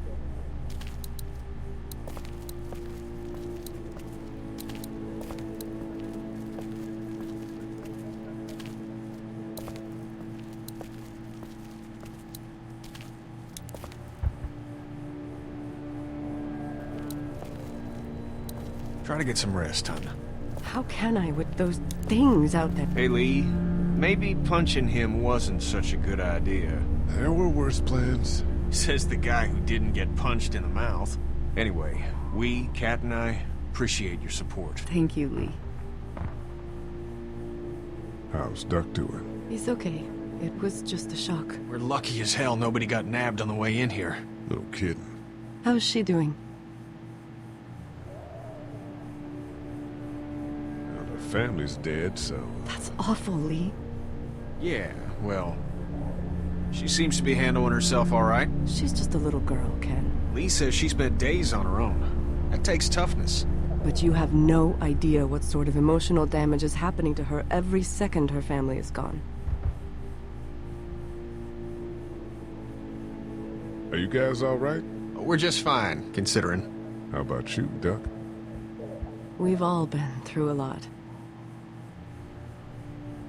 Try to get some rest, hon. How can I with those things out there? Hey, Lee. Maybe punching him wasn't such a good idea. There were worse plans. Says the guy who didn't get punched in the mouth. Anyway, we, Kat and I, appreciate your support. Thank you, Lee. How's Duck doing? He's okay. It was just a shock. We're lucky as hell nobody got nabbed on the way in here. No kidding. How's she doing? Well, her family's dead, so... That's awful, Lee. Yeah, well... She seems to be handling herself all right. She's just a little girl, Ken. Lee says she spent days on her own. That takes toughness. But you have no idea what sort of emotional damage is happening to her every second her family is gone. Are you guys all right? We're just fine, considering. How about you, Duck? We've all been through a lot.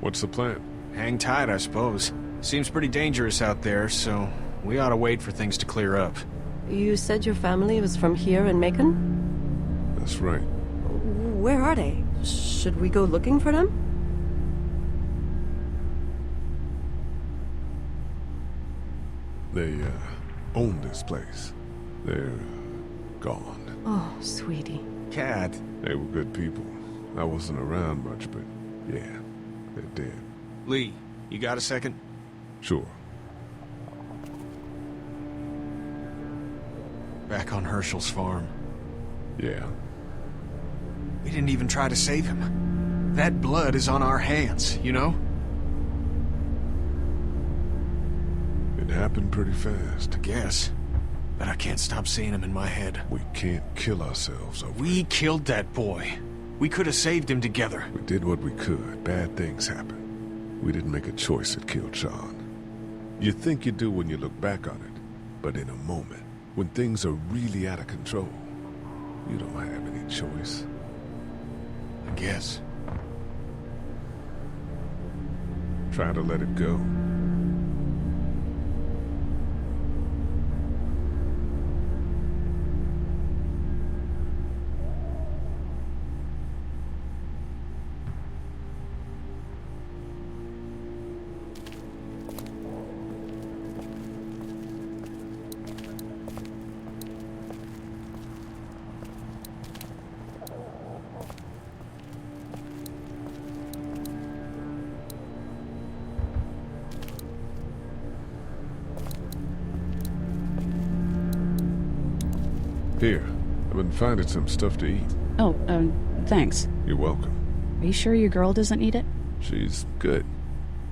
What's the plan? Hang tight, I suppose. Seems pretty dangerous out there, so we ought to wait for things to clear up. You said your family was from here in Macon? That's right. Where are they? Should we go looking for them? They, own this place. They're gone. Oh, sweetie. Kat. They were good people. I wasn't around much, but yeah, they're dead. Lee, you got a second? Sure. Back on Hershel's farm. Yeah. We didn't even try to save him. That blood is on our hands, you know? It happened pretty fast. I guess. But I can't stop seeing him in my head. We can't kill ourselves over We killed that boy. We could have saved him together. We did what we could. Bad things happen. We didn't make a choice that killed Sean. You think you do when you look back on it. But in a moment, when things are really out of control, you don't have any choice. I guess. Try to let it go. Here, I've been finding some stuff to eat. Oh, thanks. You're welcome. Are you sure your girl doesn't need it? She's good.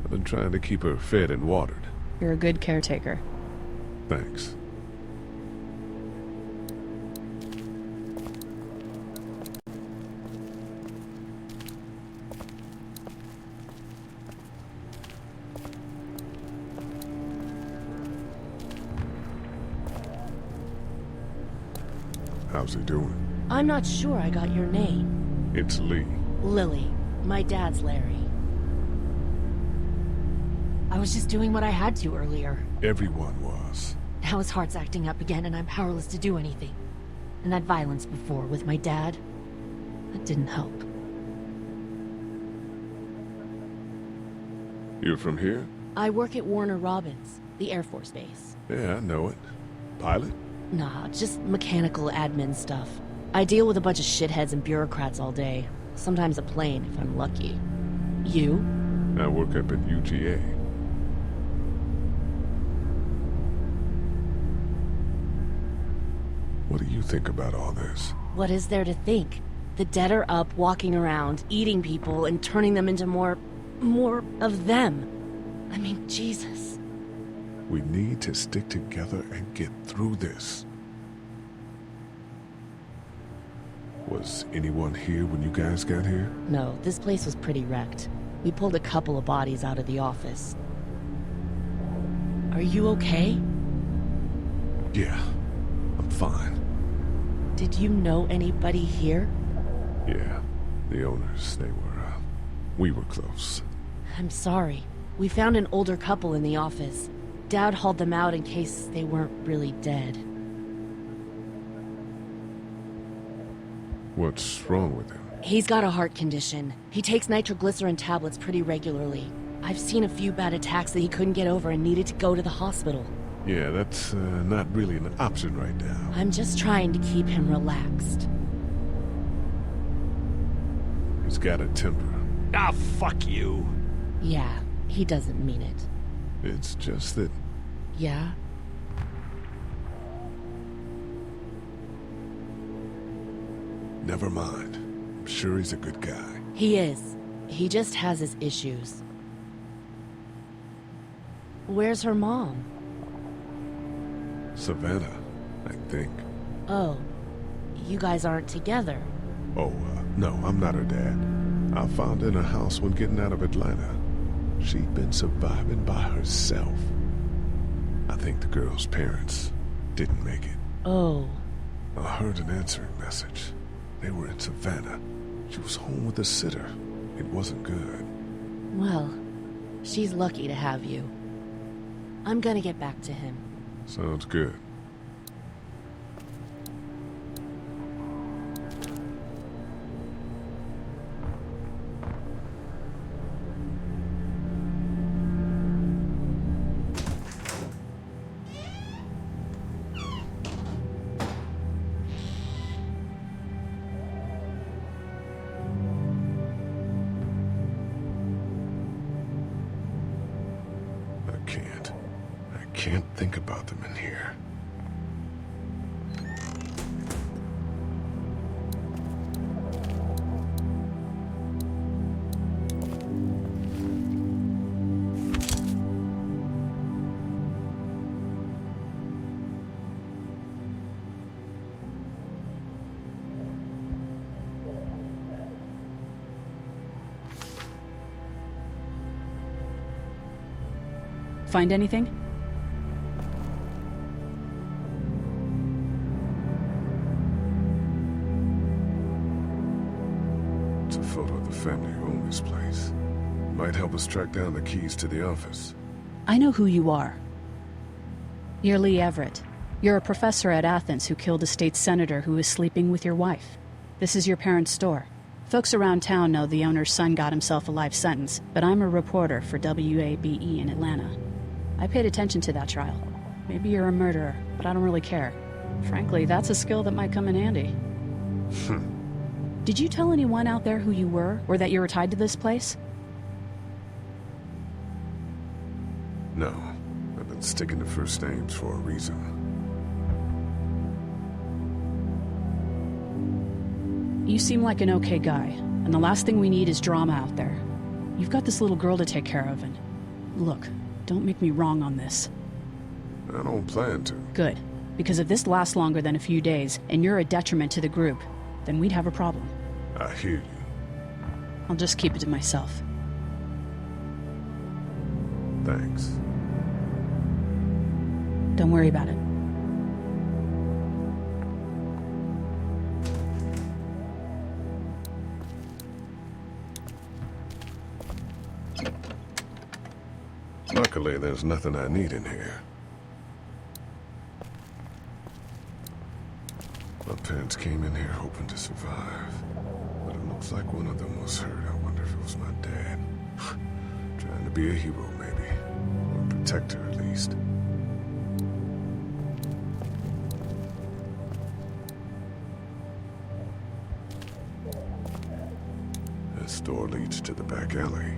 I've been trying to keep her fed and watered. You're a good caretaker. Thanks. How's he doing? I'm not sure I got your name. It's Lee. Lily. My dad's Larry. I was just doing what I had to earlier. Everyone was. Now his heart's acting up again and I'm powerless to do anything. And that violence before with my dad, that didn't help. You're from here? I work at Warner Robins, the Air Force Base. Yeah, I know it. Pilot? Nah, just mechanical admin stuff. I deal with a bunch of shitheads and bureaucrats all day. Sometimes a plane, if I'm lucky. You? I work up at UGA. What do you think about all this? What is there to think? The dead are up, walking around, eating people, and turning them into more of them. I mean, Jesus. We need to stick together and get through this. Was anyone here when you guys got here? No, this place was pretty wrecked. We pulled a couple of bodies out of the office. Are you okay? Yeah, I'm fine. Did you know anybody here? Yeah, the owners, we were close. I'm sorry. We found an older couple in the office. Dad hauled them out in case they weren't really dead. What's wrong with him? He's got a heart condition. He takes nitroglycerin tablets pretty regularly. I've seen a few bad attacks that he couldn't get over and needed to go to the hospital. Yeah, that's not really an option right now. I'm just trying to keep him relaxed. He's got a temper. Ah, fuck you. Yeah, he doesn't mean it. It's just that... Yeah? Never mind. I'm sure he's a good guy. He is. He just has his issues. Where's her mom? Savannah, I think. Oh, you guys aren't together. Oh, no, I'm not her dad. I found her in a house when getting out of Atlanta. She'd been surviving by herself. I think the girl's parents didn't make it. Oh. I heard an answering message. They were in Savannah. She was home with a sitter. It wasn't good. Well, she's lucky to have you. I'm gonna get back to him. Sounds good. I can't think about them in here. Find anything? It's a photo of the family who own this place. Might help us track down the keys to the office. I know who you are. You're Lee Everett. You're a professor at Athens who killed a state senator who was sleeping with your wife. This is your parents' store. Folks around town know the owner's son got himself a life sentence, but I'm a reporter for WABE in Atlanta. I paid attention to that trial. Maybe you're a murderer, but I don't really care. Frankly, that's a skill that might come in handy. Did you tell anyone out there who you were, or that you were tied to this place? No. I've been sticking to first names for a reason. You seem like an okay guy, and the last thing we need is drama out there. You've got this little girl to take care of, and... Look, don't make me wrong on this. I don't plan to. Good. Because if this lasts longer than a few days, and you're a detriment to the group, then we'd have a problem. I hear you. I'll just keep it to myself. Thanks. Don't worry about it. Luckily, there's nothing I need in here. My parents came in here hoping to survive, but it looks like one of them was hurt. I wonder if it was my dad. Trying to be a hero, maybe. Or a protector, at least. This door leads to the back alley.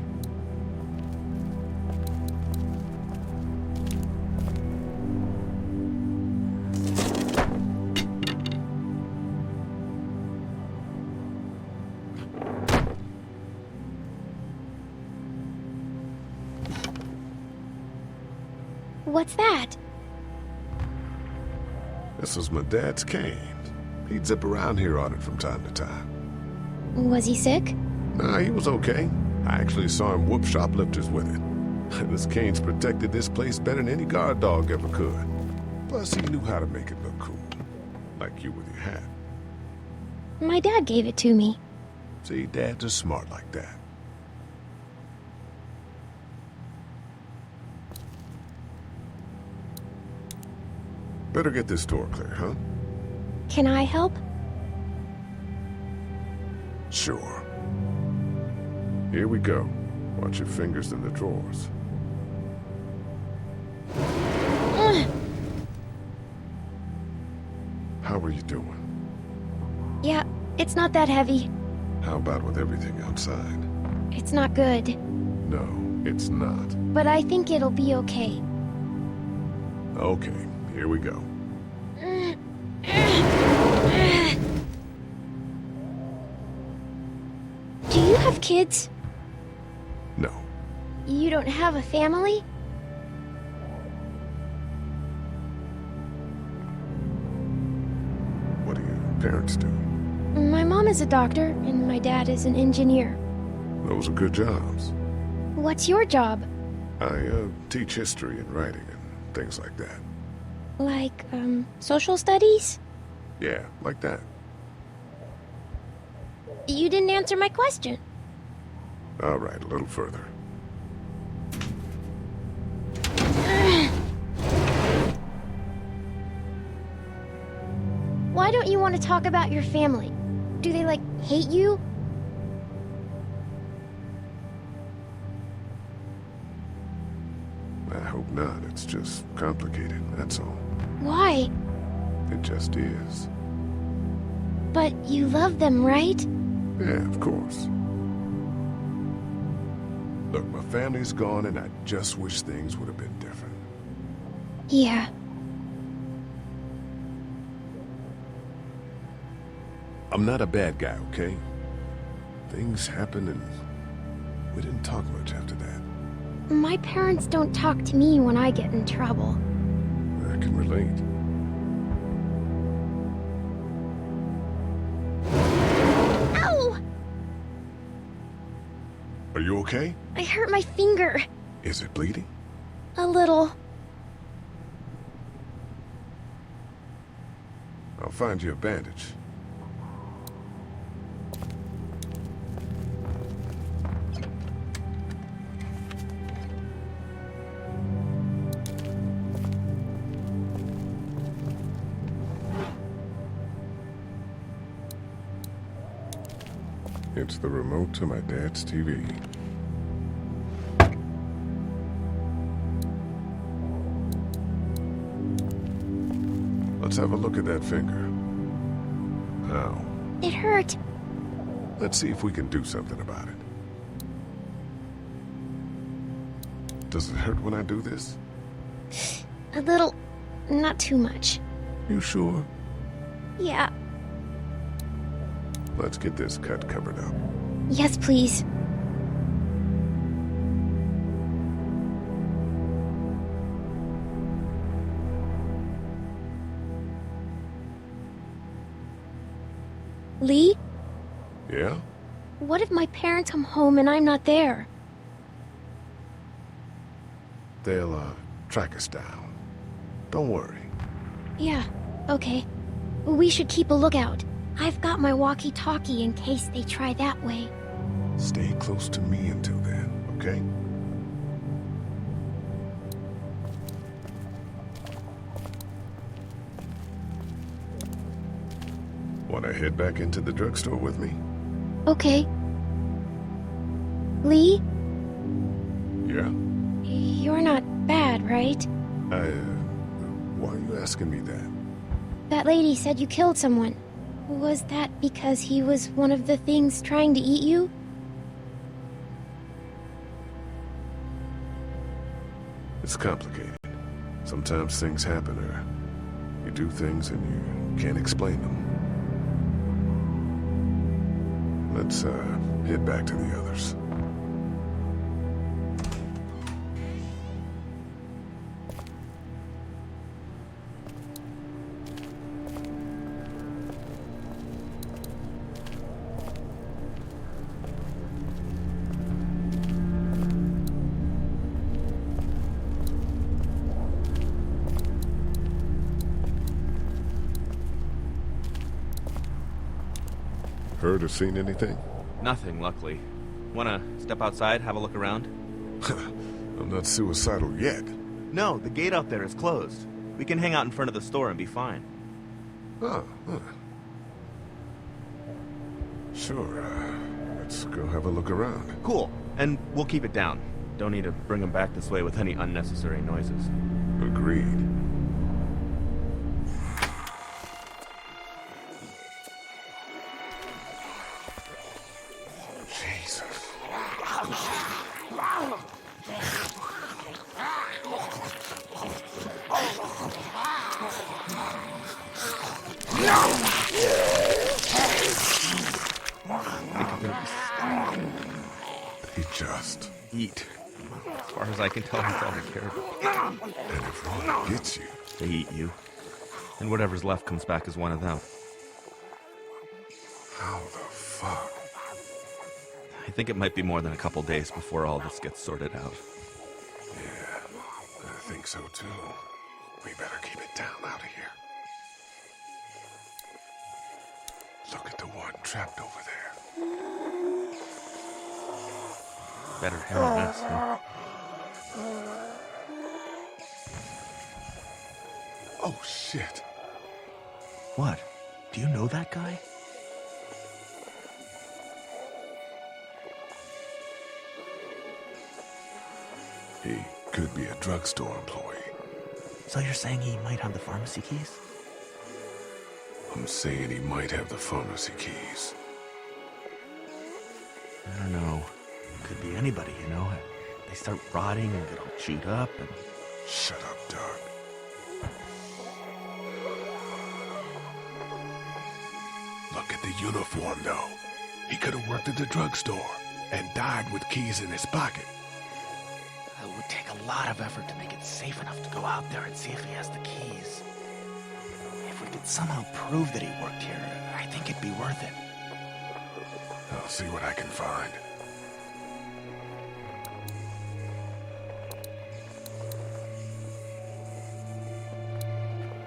What's that? This was my dad's cane. He'd zip around here on it from time to time. Was he sick? Nah, he was okay. I actually saw him whoop shoplifters with it. This cane's protected this place better than any guard dog ever could. Plus, he knew how to make it look cool. Like you with your hat. My dad gave it to me. See, dads are smart like that. Better get this door clear, huh? Can I help? Sure. Here we go. Watch your fingers in the drawers. How are you doing? Yeah, it's not that heavy. How about with everything outside? It's not good. No, it's not. But I think it'll be okay. Okay, here we go. Do you have kids? No. You don't have a family? What do your parents do? My mom is a doctor, and my dad is an engineer. Those are good jobs. What's your job? I teach history and writing and things like that. Like, social studies? Yeah, like that. You didn't answer my question. All right, a little further. Why don't you want to talk about your family? Do they, like, hate you? I hope not. It's just complicated, that's all. Why? It just is. But you love them, right? Yeah, of course. Look, my family's gone and I just wish things would have been different. Yeah. I'm not a bad guy, okay? Things happen and we didn't talk much after that. My parents don't talk to me when I get in trouble. I can relate. Ow! Are you okay? I hurt my finger. Is it bleeding? A little. I'll find you a bandage. It's the remote to my dad's TV. Let's have a look at that finger. Ow. It hurt. Let's see if we can do something about it. Does it hurt when I do this? A little. Not too much. You sure? Yeah. Let's get this cut covered up. Yes, please. Lee? Yeah? What if my parents come home and I'm not there? They'll, track us down. Don't worry. Yeah, okay. We should keep a lookout. I've got my walkie-talkie in case they try that way. Stay close to me until then, okay? Wanna head back into the drugstore with me? Okay. Lee? Yeah? You're not bad, right? Why are you asking me that? That lady said you killed someone. Was that because he was one of the things trying to eat you? It's complicated. Sometimes things happen, or you do things and you can't explain them. Let's, head back to the others. Heard or seen anything? Nothing, luckily. Wanna step outside, have a look around? I'm not suicidal yet. No, the gate out there is closed. We can hang out in front of the store and be fine. Oh, huh. Sure, let's go have a look around. Cool, and we'll keep it down. Don't need to bring them back this way with any unnecessary noises. Agreed. They just eat. As far as I can tell, that's all they care about. And if one gets you, they eat you. And whatever's left comes back as one of them. How the fuck? I think it might be more than a couple days before all this gets sorted out. Yeah, I think so too. We better keep it down out of here. Look at the one trapped over there. Better handle this, huh? Oh, shit. What? Do you know that guy? He could be a drugstore employee. So you're saying he might have the pharmacy keys? I'm saying he might have the pharmacy keys. I don't know. Could be anybody, you know? They start rotting and get all chewed up and... Shut up, Doug. Look at the uniform, though. He could have worked at the drugstore and died with keys in his pocket. It would take a lot of effort to make it safe enough to go out there and see if he has the keys. If we could somehow prove that he worked here, I think it'd be worth it. I'll see what I can find.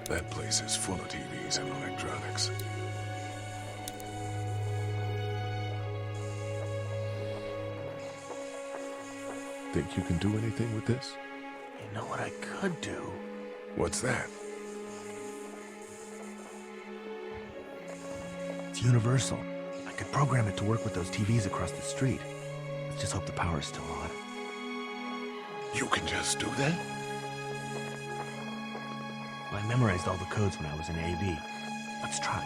That place is full of TVs and electronics. Think you can do anything with this? You know what I could do? What's that? It's universal. I could program it to work with those TVs across the street. Let's just hope the power's still on. You can just do that? Well, I memorized all the codes when I was in AV. Let's try.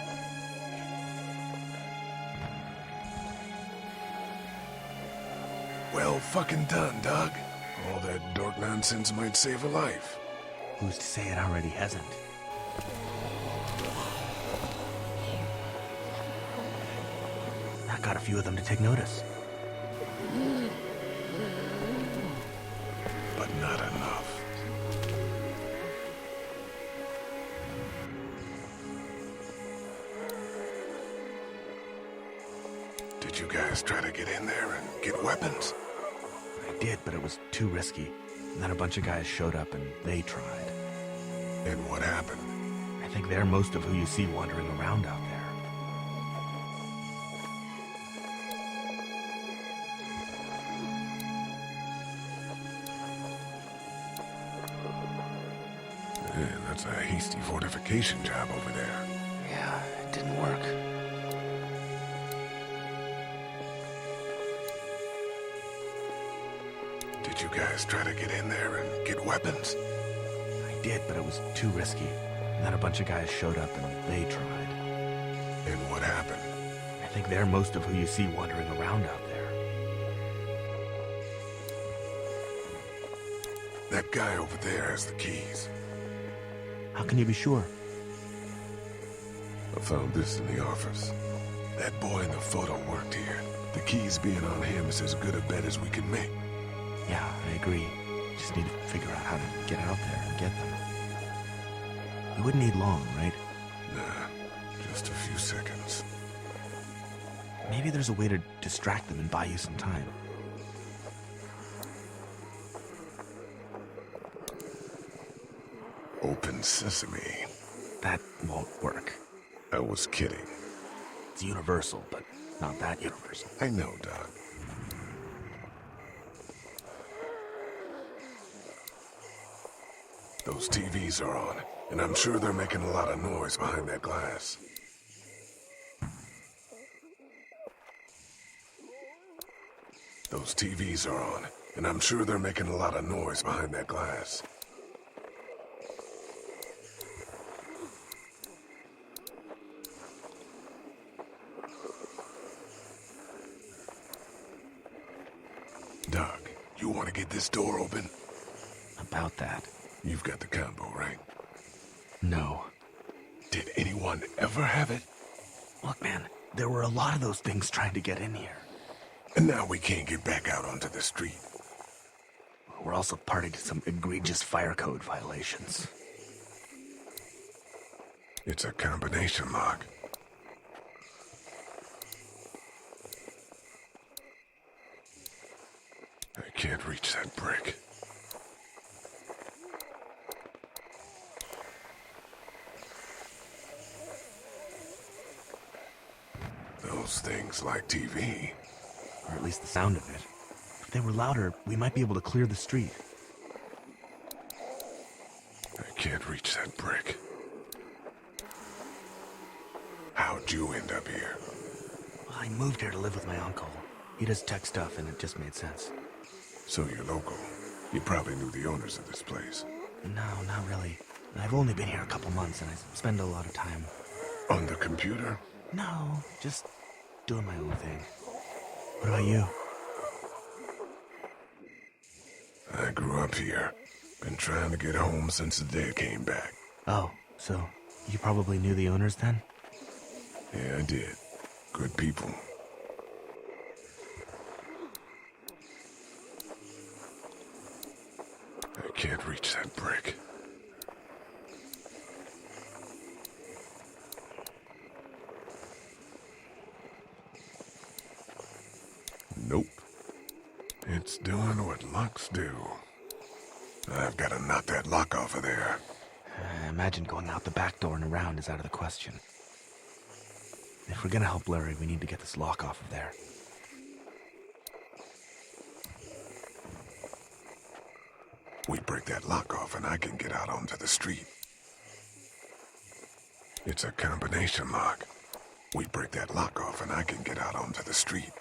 Well fucking done, Doug. All that dork nonsense might save a life. Who's to say it already hasn't? That got a few of them to take notice. But not enough. Did you guys try to get in there and get weapons? I did, but it was too risky. And then a bunch of guys showed up and they tried. And what happened? I think they're most of who you see wandering around out there. Man, that's a hasty fortification job over there. Yeah, it didn't work. Did you guys try to get in there and get weapons? I did, but it was too risky. And then a bunch of guys showed up and they tried. And what happened? I think they're most of who you see wandering around out there. That guy over there has the keys. How can you be sure? I found this in the office. That boy in the photo worked here. The keys being on him is as good a bet as we can make. Yeah, I agree. Just need to figure out how to get out there and get them. We wouldn't need long, right? Nah, just a few seconds. Maybe there's a way to distract them and buy you some time. Open sesame. That won't work. I was kidding. It's universal, but not that universal. I know, Doc. Those TVs are on, and I'm sure they're making a lot of noise behind that glass. Those TVs are on, and I'm sure they're making a lot of noise behind that glass. Doc, you want to get this door open? About that. You've got the combo, right? No. Did anyone ever have it? Look, man, there were a lot of those things trying to get in here. And now we can't get back out onto the street. We're also party to some egregious fire code violations. It's a combination lock. I can't reach that brick. Those things like TV. Or at least the sound of it. If they were louder, we might be able to clear the street. I can't reach that brick. How'd you end up here? Well, I moved here to live with my uncle. He does tech stuff, and it just made sense. So you're local. You probably knew the owners of this place. No, not really. I've only been here a couple months, and I spend a lot of time... On the computer? No, just doing my own thing. What about you? I grew up here. Been trying to get home since the day I came back. Oh, so you probably knew the owners then? Yeah, I did. Good people. I can't reach that brick. Nope. It's doing what locks do. I've got to knock that lock off of there. Imagine going out the back door and around is out of the question. If we're gonna help Larry, we need to get this lock off of there. We break that lock off and I can get out onto the street. It's a combination lock. We break that lock off and I can get out onto the street.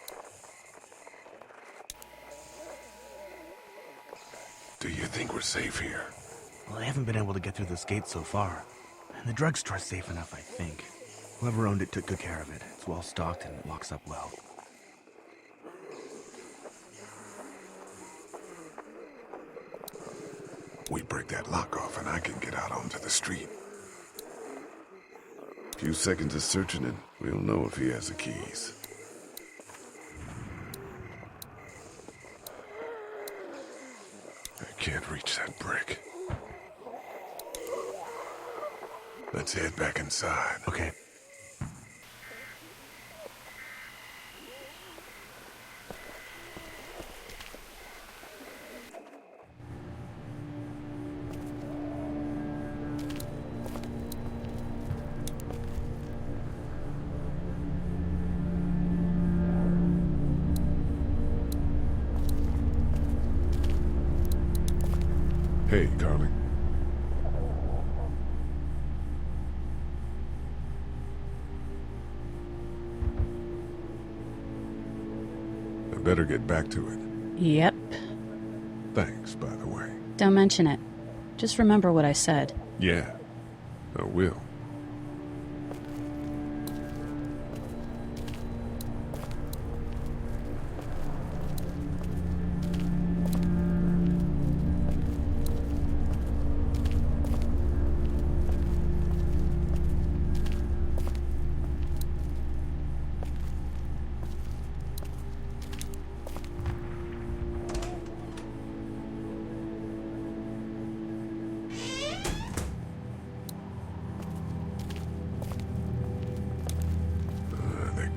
Do you think we're safe here? Well, I haven't been able to get through this gate so far. And the drugstore's safe enough, I think. Whoever owned it took good care of it. It's well stocked and it locks up well. We break that lock off and I can get out onto the street. A few seconds of searching it, we'll know if he has the keys. I can't reach that brick. Let's head back inside. Okay. Hey, Carly. I better get back to it. Yep. Thanks, by the way. Don't mention it. Just remember what I said. Yeah, I will.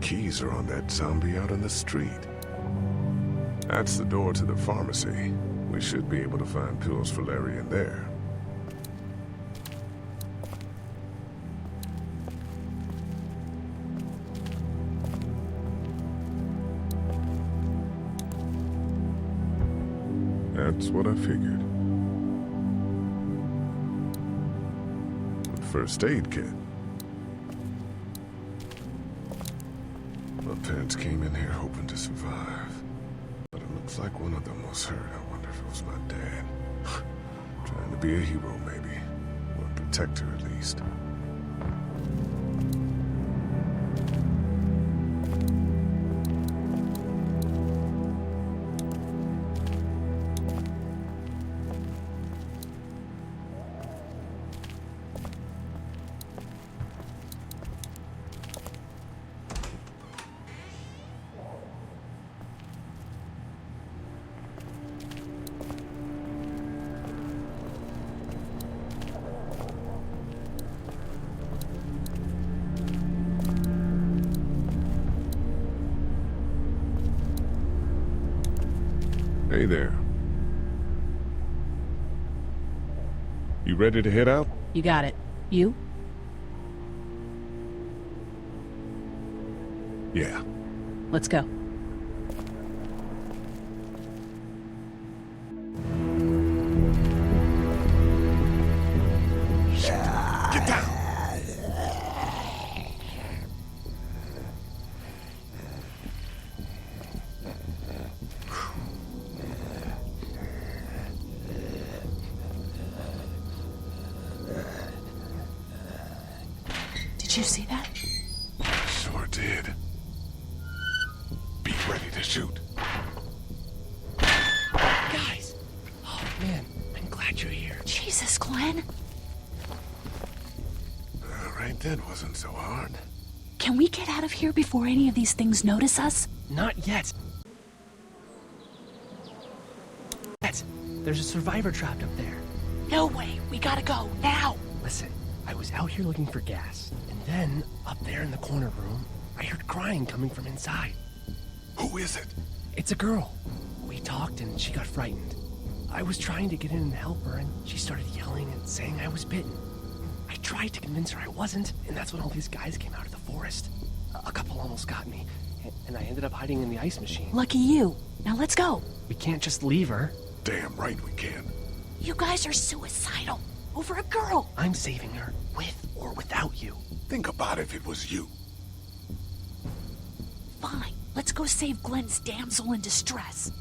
Keys are on that zombie out on the street. That's the door to the pharmacy. We should be able to find pills for Larry in there. That's what I figured. First aid kit. My parents came in here hoping to survive. But it looks like one of them was hurt. I wonder if it was my dad. Trying to be a hero, maybe. Or a protector, at least. Hey there. You ready to head out? You got it. You? Yeah. Let's go. Get down! Did you see that? Sure did. Be ready to shoot. Guys! Oh, man. I'm glad you're here. Jesus, Glenn. Right then wasn't so hard. Can we get out of here before any of these things notice us? Not yet. There's a survivor trapped up there. No way. We gotta go. Now. Listen, I was out here looking for gas. And then, up there in the corner room, I heard crying coming from inside. Who is it? It's a girl. We talked and she got frightened. I was trying to get in and help her and she started yelling and saying I was bitten. I tried to convince her I wasn't, and that's when all these guys came out of the forest. A couple almost got me, and I ended up hiding in the ice machine. Lucky you. Now let's go. We can't just leave her. Damn right we can. You guys are suicidal. Over a girl. I'm saving her, with or without you. Think about if it was you. Fine. Let's go save Glenn's damsel in distress.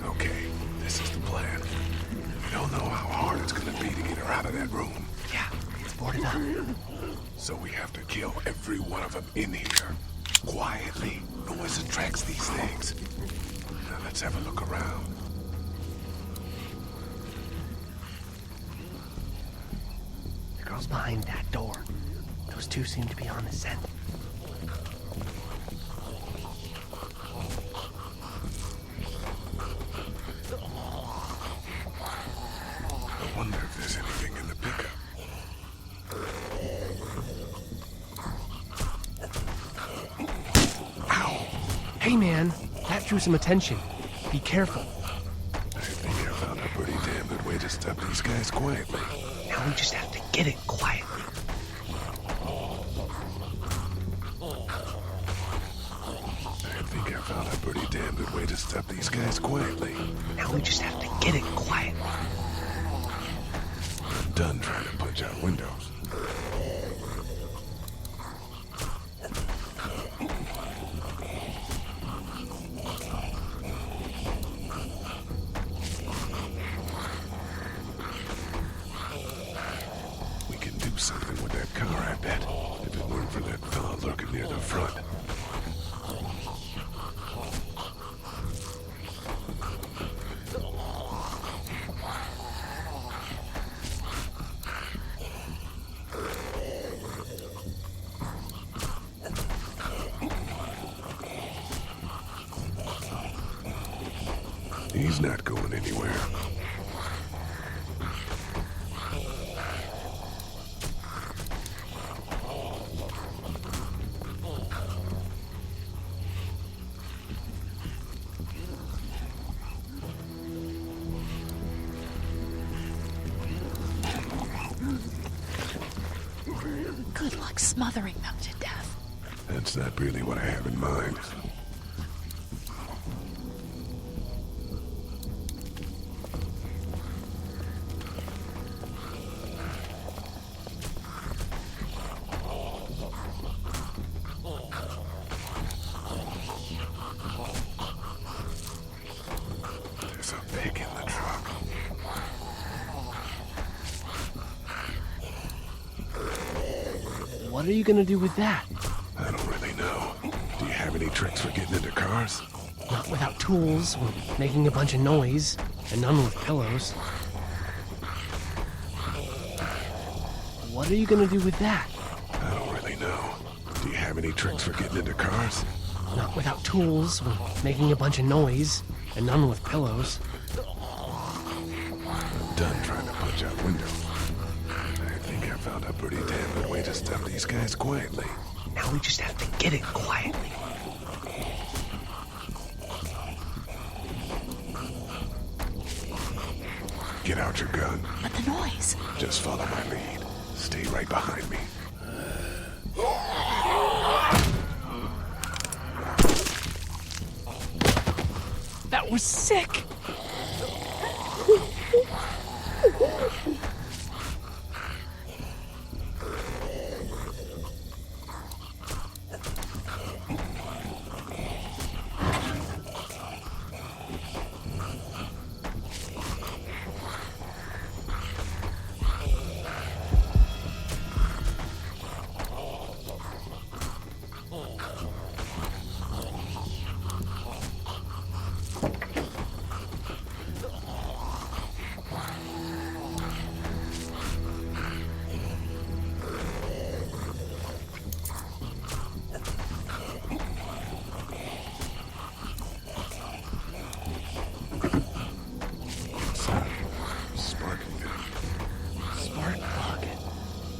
Okay, this is the plan. We don't know how hard it's gonna be to get her out of that room. Yeah, it's boarded up. So we have to kill every one of them in here. Quietly. Noise attracts these things. Now let's have a look around. The girl's behind that door. Those two seem to be on the scent. I wonder if there's anything in the pickup. Hey man, that drew some attention. Be careful. I think I found a pretty damn good way to stop these guys quietly. Now we just have to get it quietly. I think I found a pretty damn good way to stop these guys quietly. Now we just have to get it quietly. I'm done trying to punch out windows. We can do something with that car, I bet. If it weren't for that fella lurking near the front. He's not going anywhere. like smothering them to death. That's not really what I have in mind. There's a pig in the truck. What are you gonna do with that? I don't really know. Do you have any tricks for getting into cars? Not without tools, or making a bunch of noise, and none with pillows. What are you gonna do with that? I don't really know. Do you have any tricks for getting into cars? Not without tools, or making a bunch of noise, and none with pillows. I'm done trying to punch out windows. I think I found a pretty damn good way to stop these guys quietly. Now we just have to get it quietly. Get out your gun. But the noise. Just follow my lead. Stay right behind me. That was sick!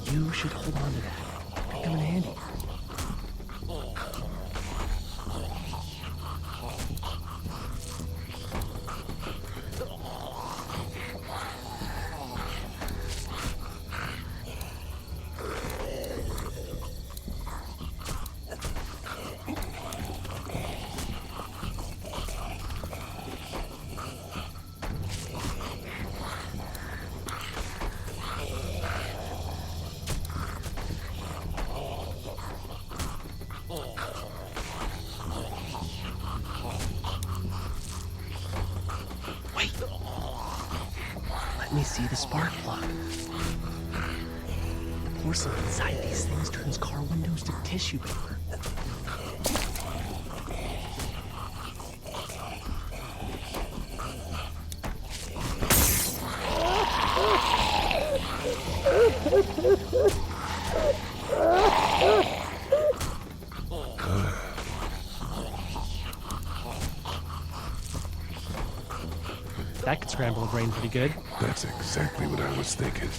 You should hold on to that. Could come in handy. Wait. Let me see the spark plug. The porcelain inside these things turns car windows to tissue paper. That could scramble a brain pretty good. That's exactly what I was thinking.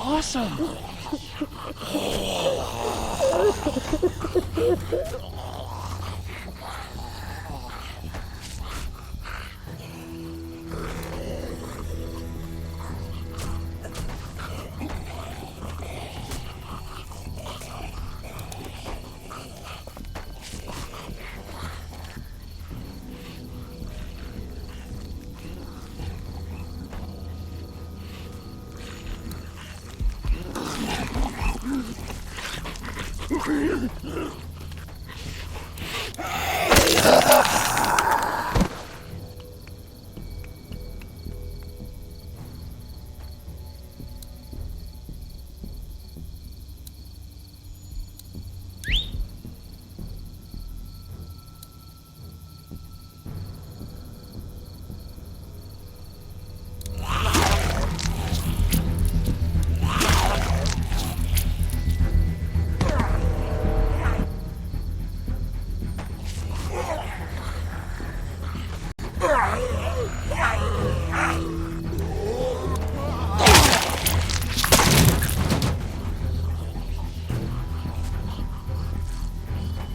Awesome!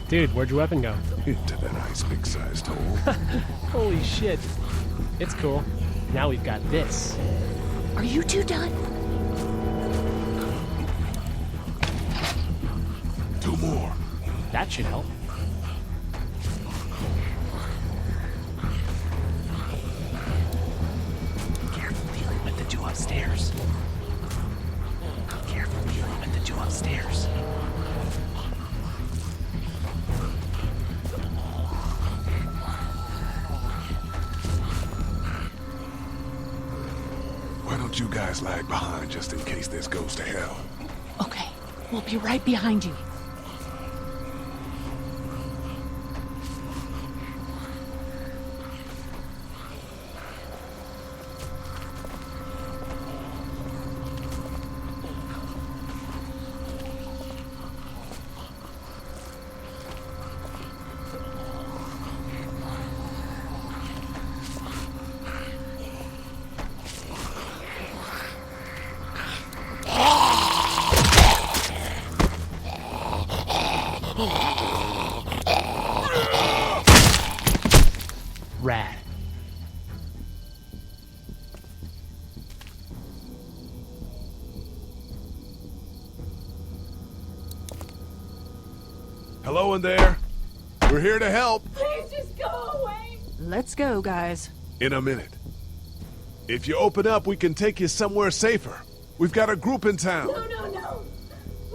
Dude, where'd your weapon go? Into that ice big-sized hole. Holy shit. It's cool. Now we've got this. Are you two done? 2 more. That should help. Careful dealing with the two upstairs. Careful dealing with the two upstairs. Why don't you guys lag behind just in case this goes to hell? Okay, we'll be right behind you. Rad. Hello in there. We're here to help. Please just go away. Let's go, guys. In a minute. If you open up, we can take you somewhere safer. We've got a group in town. No.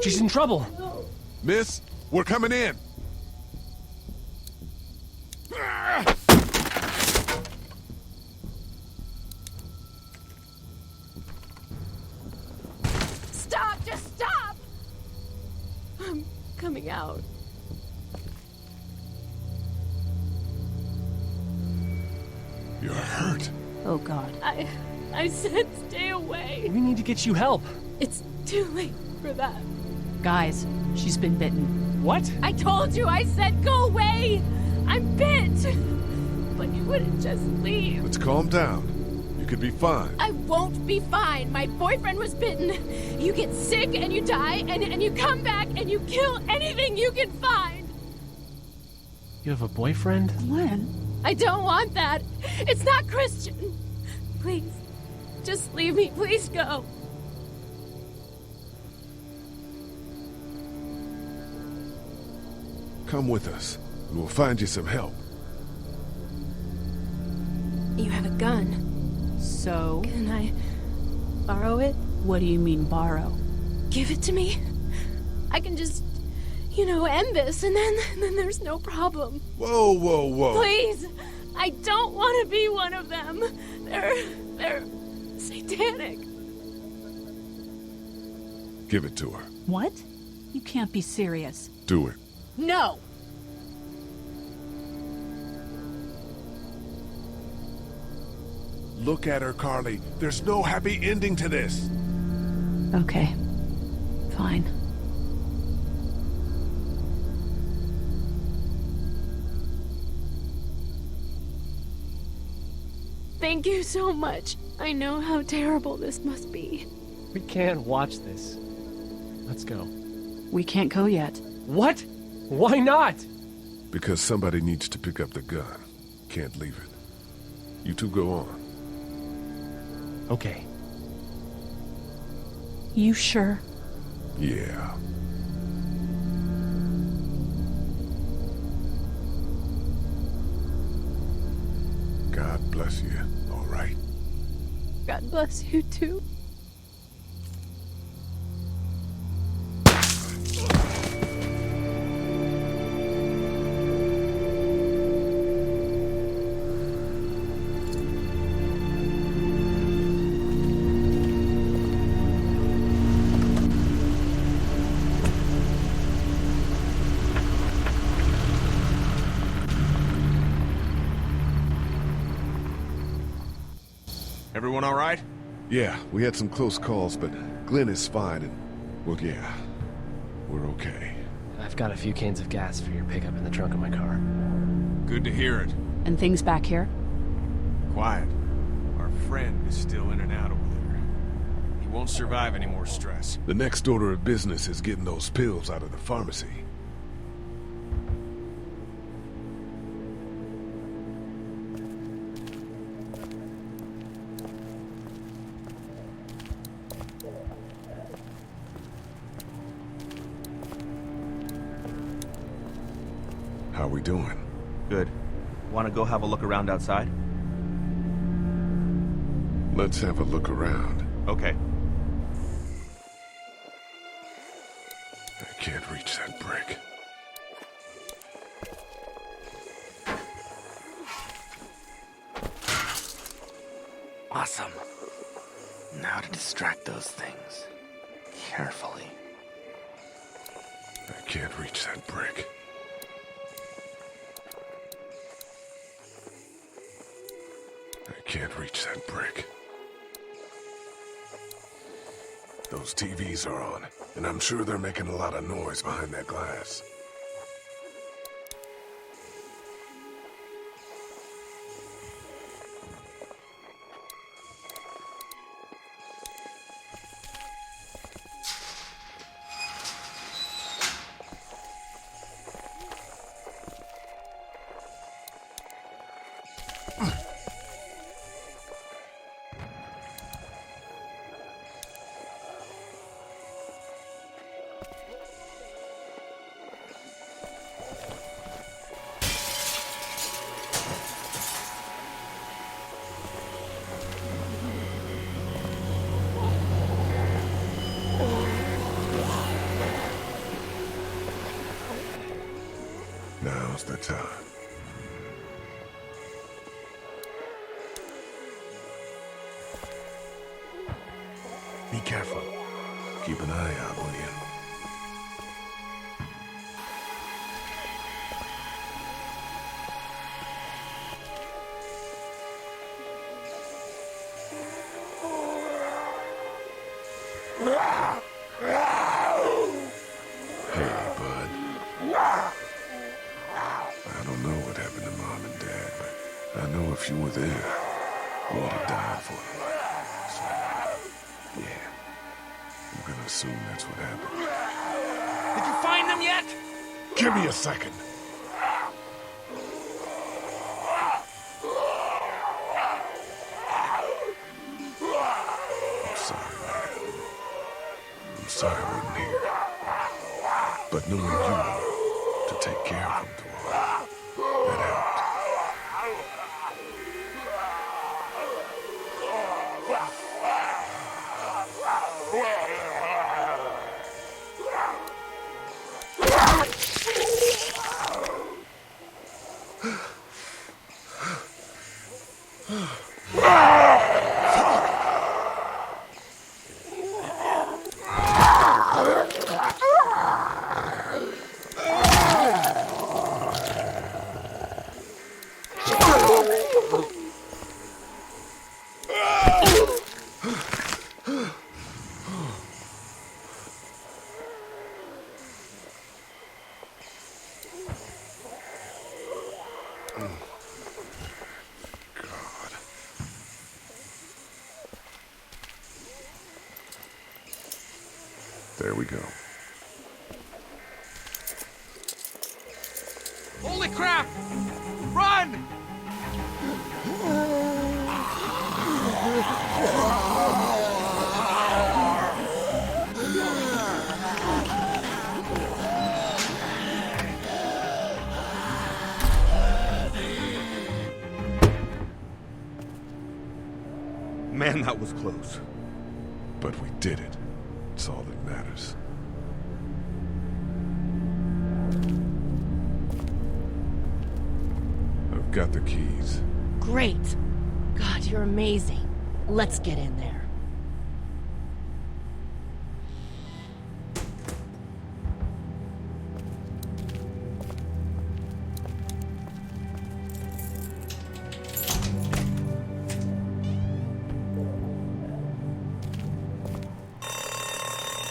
She's in trouble. No. Miss, we're coming in. Stop, just stop. I'm coming out. You're hurt. Oh, God. I said stay away. We need to get you help. It's too late for that. Guys, she's been bitten. What? I told you, I said go away. I'm bit. But you wouldn't just leave. Let's calm down. You could be fine. I won't be fine. My boyfriend was bitten. You get sick and you die, and you come back and you kill anything you can find. You have a boyfriend? When? I don't want that. It's not Christian. Please, just leave me. Please go. Come with us, and we'll find you some help. You have a gun. So? Can I borrow it? What do you mean, borrow? Give it to me. I can just, end this, and then there's no problem. Whoa. Please, I don't want to be one of them. They're satanic. Give it to her. What? You can't be serious. Do it. No! Look at her, Carly. There's no happy ending to this. Okay. Fine. Thank you so much. I know how terrible this must be. We can't watch this. Let's go. We can't go yet. What? Why not? Because somebody needs to pick up the gun. Can't leave it. You two go on. Okay. You sure? Yeah. God bless you, all right? God bless you too. Everyone all right? Yeah, we had some close calls, but Glenn is fine and, well, yeah, we're okay. I've got a few cans of gas for your pickup in the trunk of my car. Good to hear it. And things back here? Quiet. Our friend is still in and out over there. He won't survive any more stress. The next order of business is getting those pills out of the pharmacy. How we doing? Good. Want to go have a look around outside? Let's have a look around. Okay. I can't reach that brick. Awesome. Now to distract those things. Carefully. I can't reach that brick. I can't reach that brick. Those TVs are on, and I'm sure they're making a lot of noise behind that glass. Now's the time. Be careful. Keep an eye out, will you? Hey, bud. I don't know what happened to Mom and Dad, but I know if you were there, you would have died for them. So, yeah. I'm gonna assume that's what happened. Did you find them yet? Give me a second. I'm sorry, man. I'm sorry I wasn't here. But knowing you were to take care of them tomorrow, that helped. There we go. Holy crap! Run! Man, that was close. But we did it. It's all that matters. I've got the keys. Great. God, you're amazing. Let's get in there.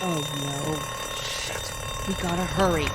Oh no. Shit. We gotta hurry.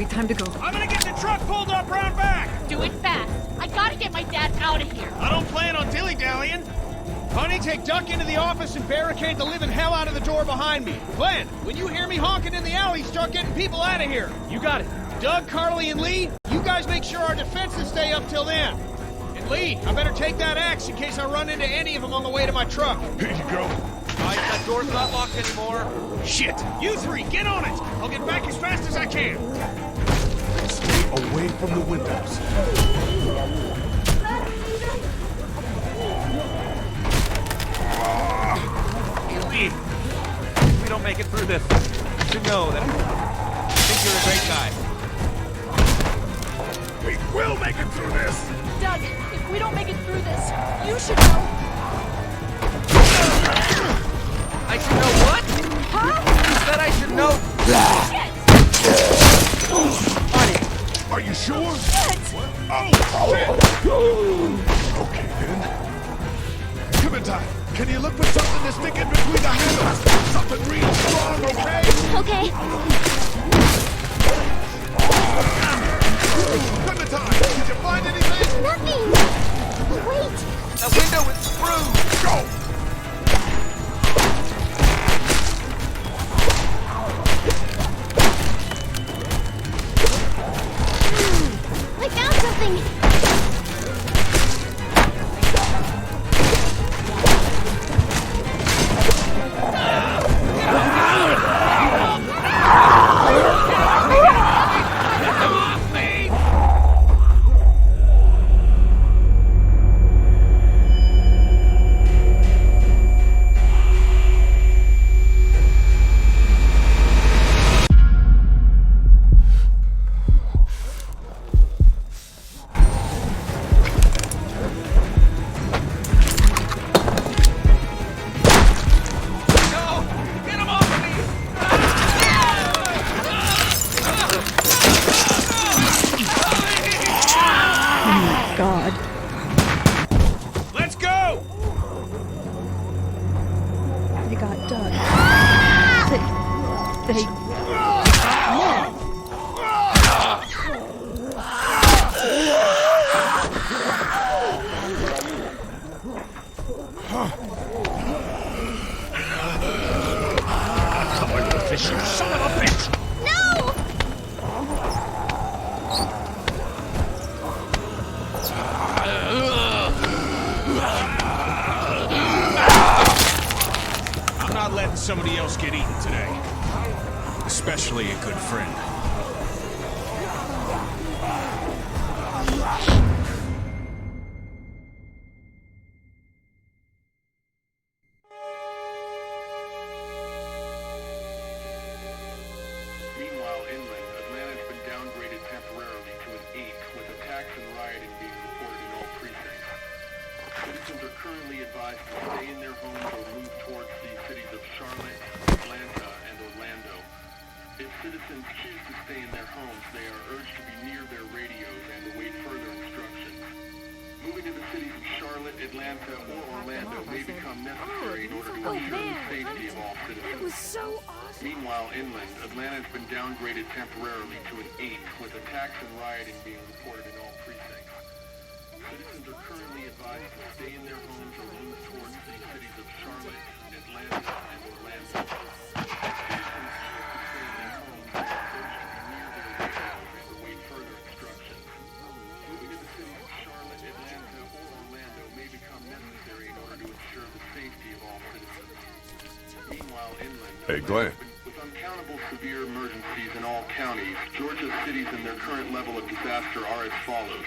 Time to go. I'm gonna get the truck pulled up round back! Do it fast. I gotta get my dad out of here. I don't plan on dilly-dallying. Honey, take Duck into the office and barricade the living hell out of the door behind me. Glenn, when you hear me honking in the alley, start getting people out of here. You got it. Doug, Carly, and Lee, you guys make sure our defenses stay up till then. And Lee, I better take that axe in case I run into any of them on the way to my truck. Here you go. Alright, that door's not locked anymore. Shit! You three, get on it! I'll get back as fast as I can. Stay away from the windows. Lee, if we don't make it through this, you should know that I think you're a great guy. We will make it through this! Doug, if we don't make it through this, you should know. I should know what? Huh? You said I should know. Shit! Are you sure? Shit! Oh, shit! Okay, then. Clementine, can you look for something to stick in between the handles? Something real strong, okay? Okay. Clementine, did you find anything? Nothing! Wait! The window is through! Go! I found something! God. Let's go! They got Doug. They... You son of a bitch! No! I'm not letting somebody else get eaten today. Especially a good friend. Meanwhile, inland, Atlanta's been downgraded temporarily to an 8, with attacks and rioting being reported in all precincts. Citizens are currently advised to stay in their homes or move towards the cities of Charlotte, Atlanta, and Orlando. If citizens choose to stay in their homes, they are urged to be near their radios and await further instructions. Moving to the cities of Charlotte, Atlanta, or Orlando may become necessary in order to ensure the safety of all citizens. It was so awesome. Meanwhile, inland, Atlanta has been downgraded temporarily to an 8, with attacks and rioting being reported in all precincts. Citizens are currently advised to stay in their homes or move towards the cities of Charlotte, Atlanta, and Orlando. If citizens choose to stay in their homes, they are urged to be near their radios and await further instructions. Moving to the cities of Charlotte, Atlanta, or Orlando may become necessary in order to ensure the safety of all citizens. Meanwhile, inland, Hey, Glenn. With uncountable severe emergencies in all counties, Georgia's cities and their current level of disaster are as follows.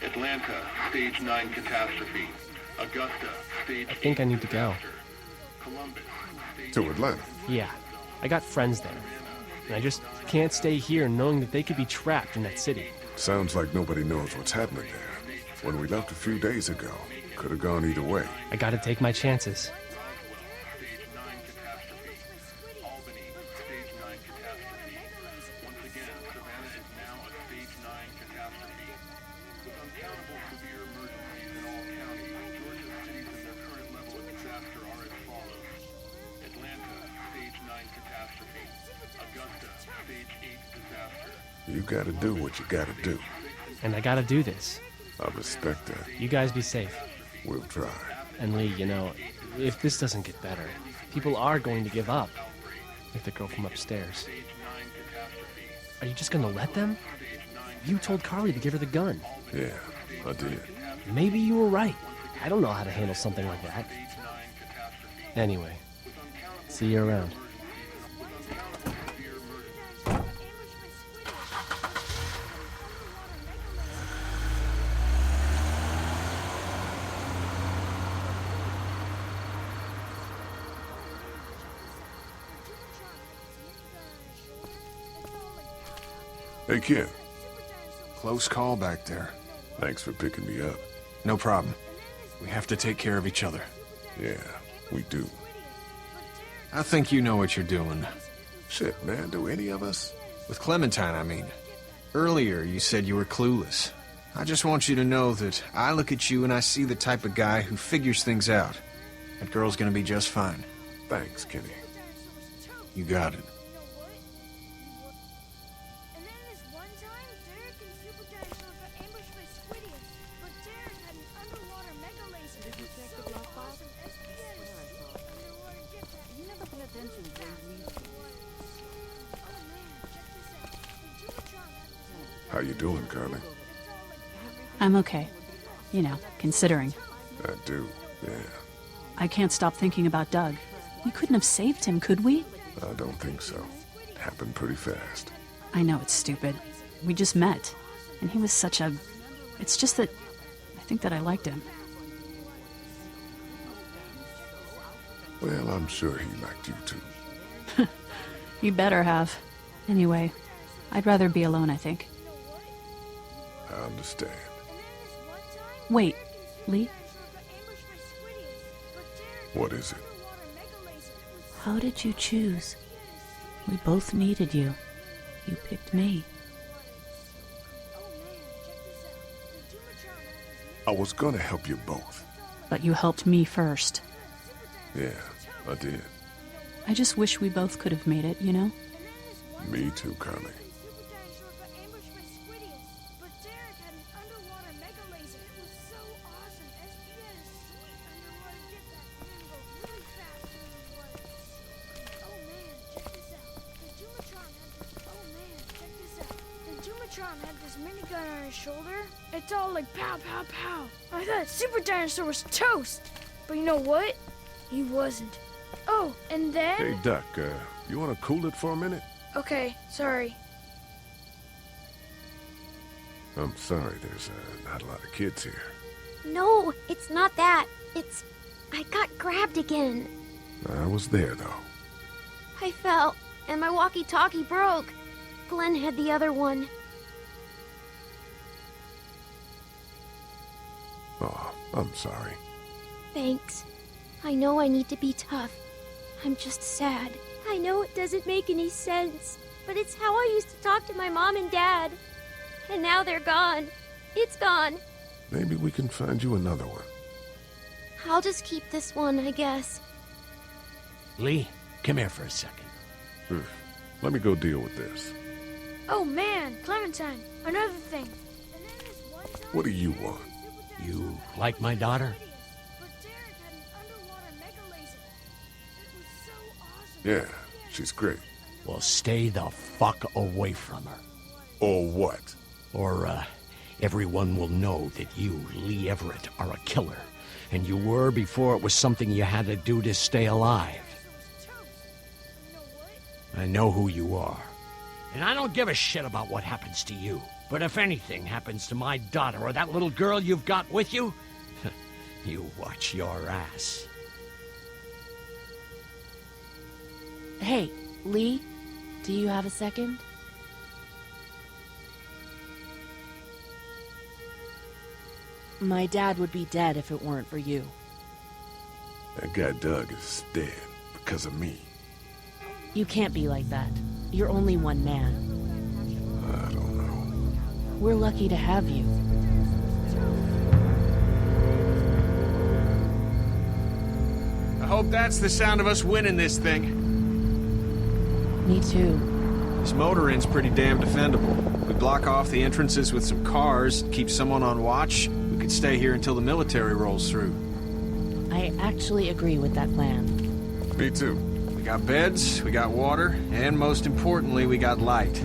Atlanta, Stage 9 catastrophe. Augusta, Stage 8 I think I need to go. Columbus, Stage To Atlanta? Yeah, I got friends there. And I just can't stay here knowing that they could be trapped in that city. Sounds like nobody knows what's happening there. When we left a few days ago, could have gone either way. I gotta take my chances. Stage 9 catastrophe. Albany, Stage 9 catastrophe. Once again, Savannah is now a Stage 9 catastrophe. With uncountable severe emergencies in all counties, Georgia's cities and their current level of disaster are as follows. Atlanta, Stage 9 catastrophe. Augusta, Stage 8 disaster. You gotta do what you gotta do. And I gotta do this. I respect that. You guys be safe. We'll try. And Lee, you know, if this doesn't get better, people are going to give up. Like the girl from upstairs. Are you just gonna let them? You told Carly to give her the gun. Yeah, I did. Maybe you were right. I don't know how to handle something like that. Anyway, see you around. Hey, Ken. Close call back there. Thanks for picking me up. No problem. We have to take care of each other. Yeah, we do. I think you know what you're doing. Shit, man, do any of us? With Clementine, I mean. Earlier, you said you were clueless. I just want you to know that I look at you and I see the type of guy who figures things out. That girl's gonna be just fine. Thanks, Kenny. You got it. How you doing, Carly? I'm okay. You know, considering. I do, yeah. I can't stop thinking about Doug. We couldn't have saved him, could we? I don't think so. It happened pretty fast. I know it's stupid. We just met. And he was such a... It's just that... I think that I liked him. Well, I'm sure he liked you too. He better have. Anyway, I'd rather be alone, I think. I understand. Wait, Lee? What is it? How did you choose? We both needed you. You picked me. I was gonna help you both. But you helped me first. Yeah, I did. I just wish we both could have made it, you know? Me too, Carly. Had this minigun on his shoulder. It's all like pow, pow, pow. I thought Super Dinosaur was toast. But you know what? He wasn't. Oh, and then... Hey, Duck, you wanna cool it for a minute? Okay, sorry. I'm sorry, there's not a lot of kids here. No, it's not that. It's... I got grabbed again. I was there, though. I fell, and my walkie-talkie broke. Glenn had the other one. Oh, I'm sorry. Thanks. I know I need to be tough. I'm just sad. I know it doesn't make any sense, but it's how I used to talk to my mom and dad. And now they're gone. It's gone. Maybe we can find you another one. I'll just keep this one, I guess. Lee, come here for a second. Let me go deal with this. Oh man, Clementine, another thing. What do you want? You like my daughter? Yeah, she's great. Well, stay the fuck away from her. Or what? Or, everyone will know that you, Lee Everett, are a killer. And you were before it was something you had to do to stay alive. I know who you are. And I don't give a shit about what happens to you. But if anything happens to my daughter or that little girl you've got with you, you watch your ass. Hey, Lee, do you have a second? My dad would be dead if it weren't for you. That guy Doug is dead because of me. You can't be like that. You're only one man. I don't know. We're lucky to have you. I hope that's the sound of us winning this thing. Me too. This motor inn's pretty damn defendable. We block off the entrances with some cars, keep someone on watch. We could stay here until the military rolls through. I actually agree with that plan. Me too. We got beds, we got water, and most importantly, we got light.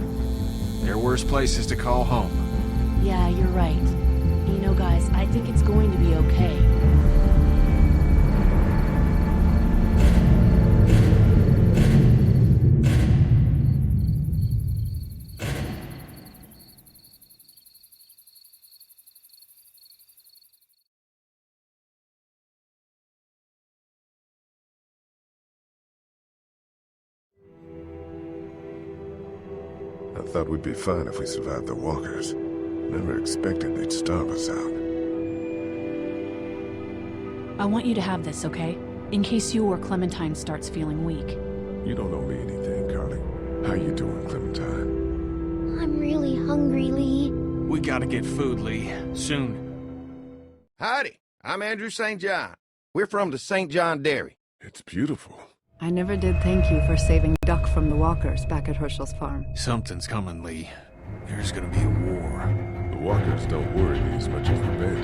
There are worse places to call home. Yeah, you're right. You know, guys, I think it's going to be okay. I thought we'd be fine if we survived the walkers. Never expected they'd starve us out. I want you to have this, okay? In case you or Clementine starts feeling weak. You don't owe me anything, Carly. How you doing, Clementine? I'm really hungry, Lee. We gotta get food, Lee. Soon. Howdy, I'm Andrew St. John. We're from the St. John Dairy. It's beautiful. I never did thank you for saving Duck from the walkers back at Herschel's farm. Something's coming, Lee. There's gonna be a war. The walkers don't worry me as much as the bandits.